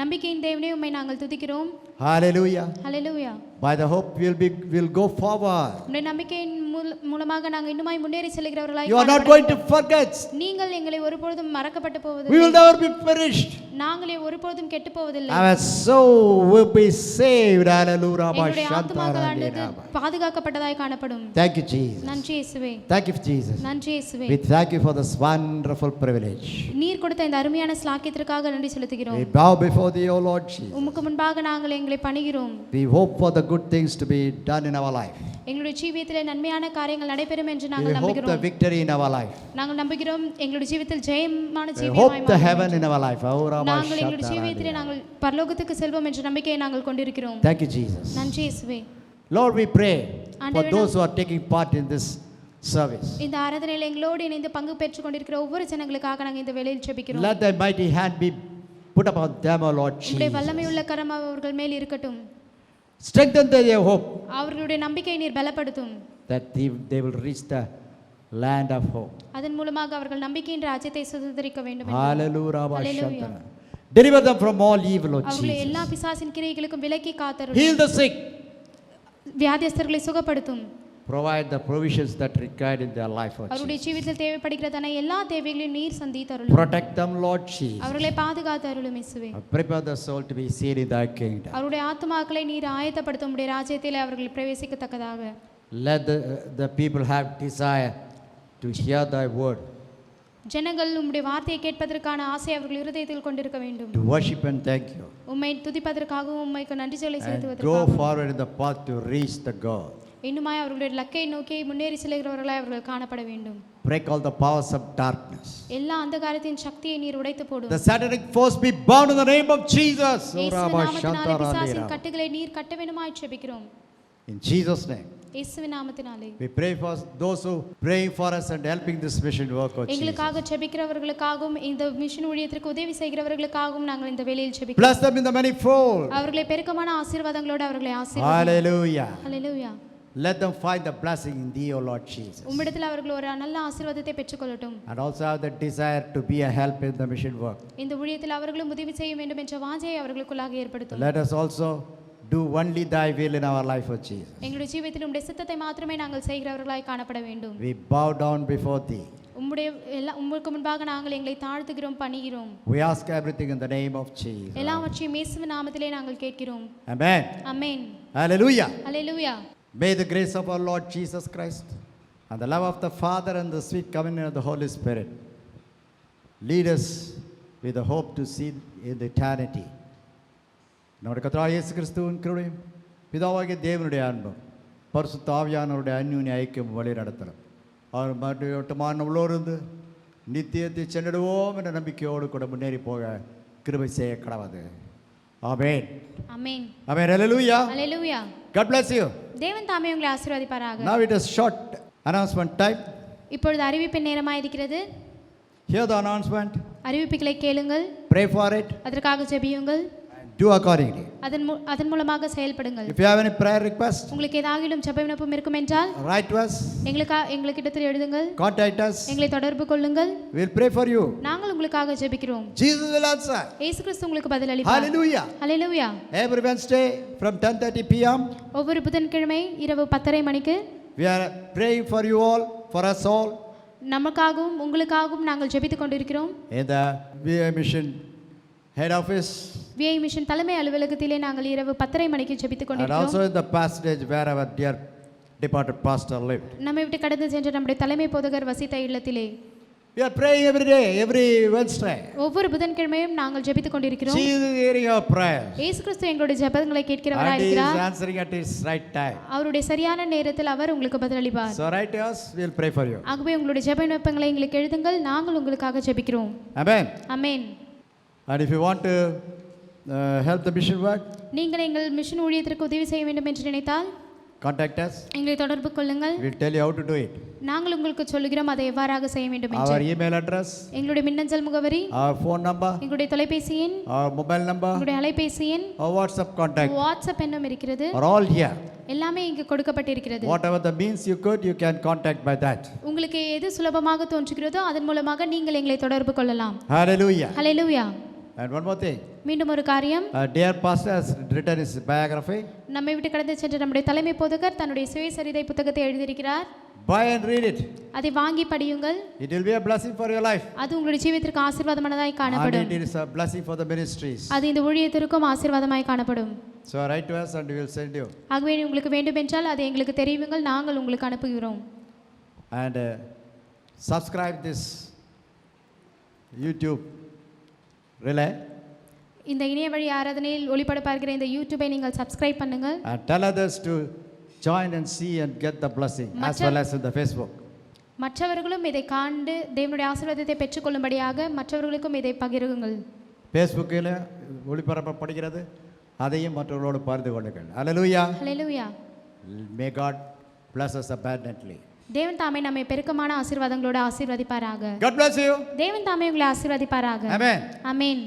B: நம்பிக்கையின் தேவனே, உம்மை நாங்கள் துதிக்கிறோம்.
A: Hallelujah.
B: Hallelujah.
A: By the hope we'll go forward.
B: உம்முடைய நம்பிக்கையின் மூலமாக நாங்கள் இன்னுமாய் முன்னேறி செல்கிறவர்களாய்
A: You are not going to forget.
B: நீங்கள் எங்களை ஒருபொழுதும் மறக்கப்பட்டு
A: We
B: போவதில்லை.
A: will never be perished.
B: நாங்களே ஒருபொழுதும் கெட்டு போவதில்லை.
A: Our soul will be saved. Hallelujah.
B: எங்களுடைய ஆத்துமாக்களானது பாதுகாக்கப்பட்டதாய் காணப்படும்.
A: Thank you, Jesus.
B: நன்றி இயேசுவே.
A: Thank you, Jesus.
B: நன்றி இயேசுவே.
A: We thank you for this wonderful privilege.
B: நீர் கொடுத்த இந்த அருமையான ஸ்லாக்கியத்திற்காக நன்றி செலுத்துகிறோம்.
A: We bow before thee, O Lord Jesus.
B: உமக்கு முன்பாக நாங்கள் எங்களை பணிகிறோம்.
A: We hope for the good things to be done in our life.
B: எங்களுடைய ஜீவியத்திலே நன்மையான காரியங்கள் நடைபெறும் என்று
A: We
B: நாங்கள்
A: hope the
B: நம்புகிறோம்.
A: victory in our life.
B: நாங்கள் நம்புகிறோம் எங்களுடைய ஜீவியத்தில் ஜெயமான
A: We
B: ஜீவியமாய்
A: hope the
B: மாறும்
A: heaven
B: என்று.
A: in our life. Oh, Rabba
B: நாங்கள் எங்களுடைய
A: Shattara
B: ஜீவியத்திலே
A: Dea.
B: நாங்கள் பரலோகத்துக்கு செல்வோம் என்ற நம்பிக்கையை நாங்கள் கொண்டிருக்கிறோம்.
A: Thank you, Jesus.
B: நன்றி இயேசுவே.
A: Lord, we pray for
B: ஆண்டவரே,
A: those who are taking part in this service.
B: இந்த ஆராதனையில் எங்களோடு இணைந்து பங்கு பெற்றுக் கொண்டிருக்கிற ஒவ்வொரு ஜனங்களுக்காக நாங்கள் இந்த வேளையில் ஜெபிக்கிறோம்.
A: Let thy mighty hand be put upon them, O Lord
B: உம்முடைய
A: Jesus.
B: வல்லமையுள்ள கரம் அவர்கள் மேல் இருக்கட்டும்.
A: Strengthen their hope
B: அவர்களுடைய நம்பிக்கையை நீர் பலப்படுத்தும்.
A: that they will reach the land of hope.
B: அதன் மூலமாக அவர்கள் நம்பிக்கையின் ராஜ்யத்தை சுதந்தரிக்க வேண்டும் என்று.
A: Hallelujah. Rabba
B: Hallelujah.
A: Shattara. Deliver them from all evil, O
B: அவர்களை
A: Jesus.
B: எல்லா பிசாசின் கிரியைகளுக்கும் விலக்கி காத்தருளும்.
A: Heal the sick.
B: வியாதியஸ்தர்களை சுகப்படுத்தும்.
A: Provide the provisions that are required in their life, O
B: அவருடைய
A: Jesus.
B: ஜீவிதத்தில் தேவைப்படுகிறதான எல்லா தேவைகளையும் நீர் சந்தித்தருளும்.
A: Protect them, Lord Jesus.
B: அவர்களை பாதுகாத்து அருளும் இயேசுவே.
A: Prepare the soul to be seen in thy kingdom.
B: அவருடைய ஆத்துமாக்களை நீர் ஆயத்தப்படுத்தும் உடைய ராஜ்யத்திலே அவர்கள் பிரவேசிக்கத்தக்கதாக.
A: Let the people have desire to hear thy word,
B: ஜனங்கள் உம்முடைய வார்த்தையை கேட்பதற்கான ஆசை அவர்கள் இருதயத்தில் கொண்டிருக்க வேண்டும்.
A: to worship and thank you,
B: உம்மை துதிப்பதற்காகவும் உம்மைக்கு நன்றி சொல்லை
A: and go
B: செலுத்துவதற்காகவும்
A: forward in the path to reach the goal.
B: இன்னுமாய் அவர்களுடைய லக்கை நோக்கி முன்னேறி செல்கிறவர்களாய் அவர்கள் காணப்பட வேண்டும்.
A: Break all the powers of darkness.
B: எல்லா அந்தகாரத்தின் சக்தியை நீர் உடைத்து போடும்.
A: The satanic force be bound in the name of Jesus.
B: இயேசுவின் நாமத்தினாலே பிசாசின் கட்டுகளை நீர் கட்ட வேண்டுமாய் ஜெபிக்கிறோம்.
A: In Jesus' name.
B: இயேசுவின் நாமத்தினாலே
A: We pray for those who praying for us and helping this mission work, O Jesus.
B: எங்களுக்காக ஜெபிக்கிறவர்களுக்காகவும் இந்த மிஷன் ஊழியத்திற்கு உதவி செய்கிறவர்களுக்காகவும் நாங்கள் இந்த வேளையில் ஜெபிக்கிறோம்.
A: Bless them in the manifold.
B: அவர்களை பெருக்கமான ஆசீர்வாதங்களோடு அவர்களை ஆசீர்வதியும்.
A: Hallelujah.
B: Hallelujah.
A: Let them find the blessing in thee, O Lord Jesus.
B: உம்மிடத்தில் அவர்கள் ஒரு நல்ல ஆசீர்வாதத்தை பெற்றுக்கொள்ளட்டும்.
A: And also have the desire to be a help in the mission work.
B: இந்த ஊழியத்தில் அவர்களும் உதவி செய்ய வேண்டும் என்ற வாஞ்சையை அவர்களுக்குள்ளாக ஏற்படுத்தும்.
A: Let us also do only thy will in our life, O Jesus.
B: எங்களுடைய ஜீவியத்தில் உம்முடைய சித்தத்தை மாத்திரமே நாங்கள் செய்கிறவர்களாய் காணப்பட வேண்டும்.
A: We bow down before thee.
B: உம்முக்கு முன்பாக நாங்கள் எங்களை தாழ்த்துகிறோம், பணிகிறோம்.
A: We ask everything in the name of Jesus.
B: எல்லாவற்றையும் இயேசுவின் நாமத்திலே நாங்கள் கேட்கிறோம்.
A: Amen.
B: Amen.
A: Hallelujah.
B: Hallelujah.
A: May the grace of our Lord Jesus Christ and the love of the Father and the sweet communion of the Holy Spirit lead us with the hope to see in the eternity. நம்முடைய கர்த்தராகிய இயேசு கிறிஸ்துவின் கிருபையும் பிதாவாகிய தேவனுடைய அன்பும் பரிசுத்த ஆவியானவருடைய அந்யோன்ய ஐக்கியம் வழி நடத்தலும் அவர் மட்டுமான உள்ளோருந்து நித்தியத்தை சென்றிடுவோம் என்ற நம்பிக்கையோடு கூட முன்னேறி போக கிருபை செய்ய கடவுது. ஆமென்.
B: ஆமென்.
A: ஆமென். Hallelujah.
B: Hallelujah.
A: God bless you.
B: தேவன் தாமே உங்களை ஆசீர்வதிப்பாராக.
A: Now it is short announcement time.
B: இப்பொழுது அறிவிப்பின் நேரமாய் இருக்கிறது.
A: Hear the announcement.
B: அறிவிப்புகளை கேளுங்கள்.
A: Pray for it.
B: அதற்காக ஜெபியுங்கள்.
A: Do accordingly.
B: அதன் மூலமாக செயல்படுங்கள்.
A: If you have any prayer request,
B: உங்களுக்கு ஏதாகிலும் ஜெப விண்ணப்பம் இருக்கும் என்றால்
A: write to us.
B: எங்களுக்கிடத்தில் எழுதுங்கள்.
A: Contact us.
B: எங்களை தொடர்பு கொள்ளுங்கள்.
A: We will pray for you.
B: நாங்கள் உங்களுக்காக ஜெபிக்கிறோம்.
A: Jesus will answer.
B: இயேசு கிறிஸ்து உங்களுக்கு பதில் அளிப்பார்.
A: Hallelujah.
B: Hallelujah.
A: Every Wednesday from 10:30 p.m.
B: ஒவ்வொரு புதன்கிழமை இரவு 10:30 மணிக்கு
A: we are praying for you all, for us all.
B: நமக்காகவும் உங்களுக்காகவும் நாங்கள் ஜெபித்துக் கொண்டிருக்கிறோம்.
A: In the VI Mission head office.
B: VI mission தலைமை அலுவலகத்திலே நாங்கள் இரவு 10:30 மணிக்கு ஜெபித்துக்
A: And
B: கொண்டிருக்கிறோம்.
A: also in the passage where our dear departed pastor lived.
B: நம்மை விட்டு கடந்து சென்ற நம்முடைய தலைமை போதகர் வசித்த இல்லத்திலே.
A: We are praying every day, every Wednesday.
B: ஒவ்வொரு புதன்கிழமையும் நாங்கள் ஜெபித்துக் கொண்டிருக்கிறோம்.
A: Jesus is hearing our prayers.
B: இயேசு கிறிஸ்து எங்களுடைய ஜெபங்களை கேட்கிறவராய்
A: And He is
B: இருக்கிறார்.
A: answering at His right time.
B: அவருடைய சரியான நேரத்தில் அவர் உங்களுக்கு பதிலளிப்பார்.
A: So write to us, we will pray for you.
B: ஆகவே உங்களுடைய ஜெப விண்ணப்பங்களை எங்களுக்கு எழுதுங்கள், நாங்கள் உங்களுக்காக ஜெபிக்கிறோம்.
A: Amen.
B: Amen.
A: And if you want to help the mission work,
B: நீங்கள் எங்கள் மிஷன் ஊழியத்திற்கு உதவி செய்ய வேண்டும் என்று நினைத்தால்
A: contact us.
B: எங்களை தொடர்பு கொள்ளுங்கள்.
A: We will tell you how to do it.
B: நாங்கள் உங்களுக்கு சொல்லுகிறோம் அதை எவ்வாறாக செய்ய வேண்டும் என்று.
A: Our email address,
B: எங்களுடைய மின்னஞ்சல் முகவரி,
A: our phone number,
B: எங்களுடைய தொலைபேசி எண்,
A: our mobile number,
B: எங்களுடைய அலைபேசி எண்,
A: our WhatsApp contact
B: வாட்ஸ்அப் எண்ணும் இருக்கிறது.
A: are all here.
B: எல்லாமே இங்கு கொடுக்கப்பட்டிருக்கிறது.
A: Whatever the means you could, you can contact by that.
B: உங்களுக்கு எது சுலபமாக தோன்றுகிறதோ அதன் மூலமாக நீங்கள் எங்களை தொடர்பு கொள்ளலாம்.
A: Hallelujah.
B: Hallelujah.
A: And one more thing.
B: மீண்டும் ஒரு காரியம்,
A: Dear pastor has written his biography.
B: நம்மை விட்டு கடந்து சென்ற நம்முடைய தலைமை போதகர் தன்னுடைய சுயசரிதை புத்தகத்தை எழுதியிருக்கிறார்.
A: Buy and read it.
B: அதை வாங்கி படியுங்கள்.
A: It will be a blessing for your life.
B: அது உங்களுடைய ஜீவிதத்திற்கு ஆசீர்வாதமானதாய்
A: And
B: காணப்படும்.
A: it is a blessing for the ministries.
B: அது இந்த ஊழியத்திற்கும் ஆசீர்வாதமாய் காணப்படும்.
A: So write to us and we will send you.
B: ஆகவே உங்களுக்கு வேண்டும் என்றால் அதை எங்களுக்கு தெரிவிங்கள், நாங்கள் உங்களுக்கு அனுப்புகிறோம்.
A: And subscribe this YouTube relay.
B: இந்த இணைய வழி ஆராதனையில் ஒளிபரப்பாகிற இந்த யூடியூபை நீங்கள் சப்ஸ்கிரைப் பண்ணுங்கள்.
A: And tell others to join and see and get the blessing as well as in the Facebook.
B: மற்றவர்களும் இதை காண்டு தேவனுடைய ஆசீர்வாதத்தை பெற்றுக்கொள்ளும்படியாக மற்றவர்களுக்கும் இதை பகிருங்கள்.
A: ஃபேஸ்புக்கில் ஒளிபரப்பப்படுகிறது, அதையும் மற்றவர்களோடு பகிர்ந்து கொள்ளுங்கள். Hallelujah.
B: ஹல்லேலூயா.
A: May God bless us abundantly.
B: தேவன் தாமே நம்மை பெருக்கமான ஆசீர்வாதங்களோடு ஆசீர்வதிப்பாராக.
A: God bless you.
B: தேவன் தாமே உங்களை ஆசீர்வதிப்பாராக.
A: Amen.
B: ஆமென்.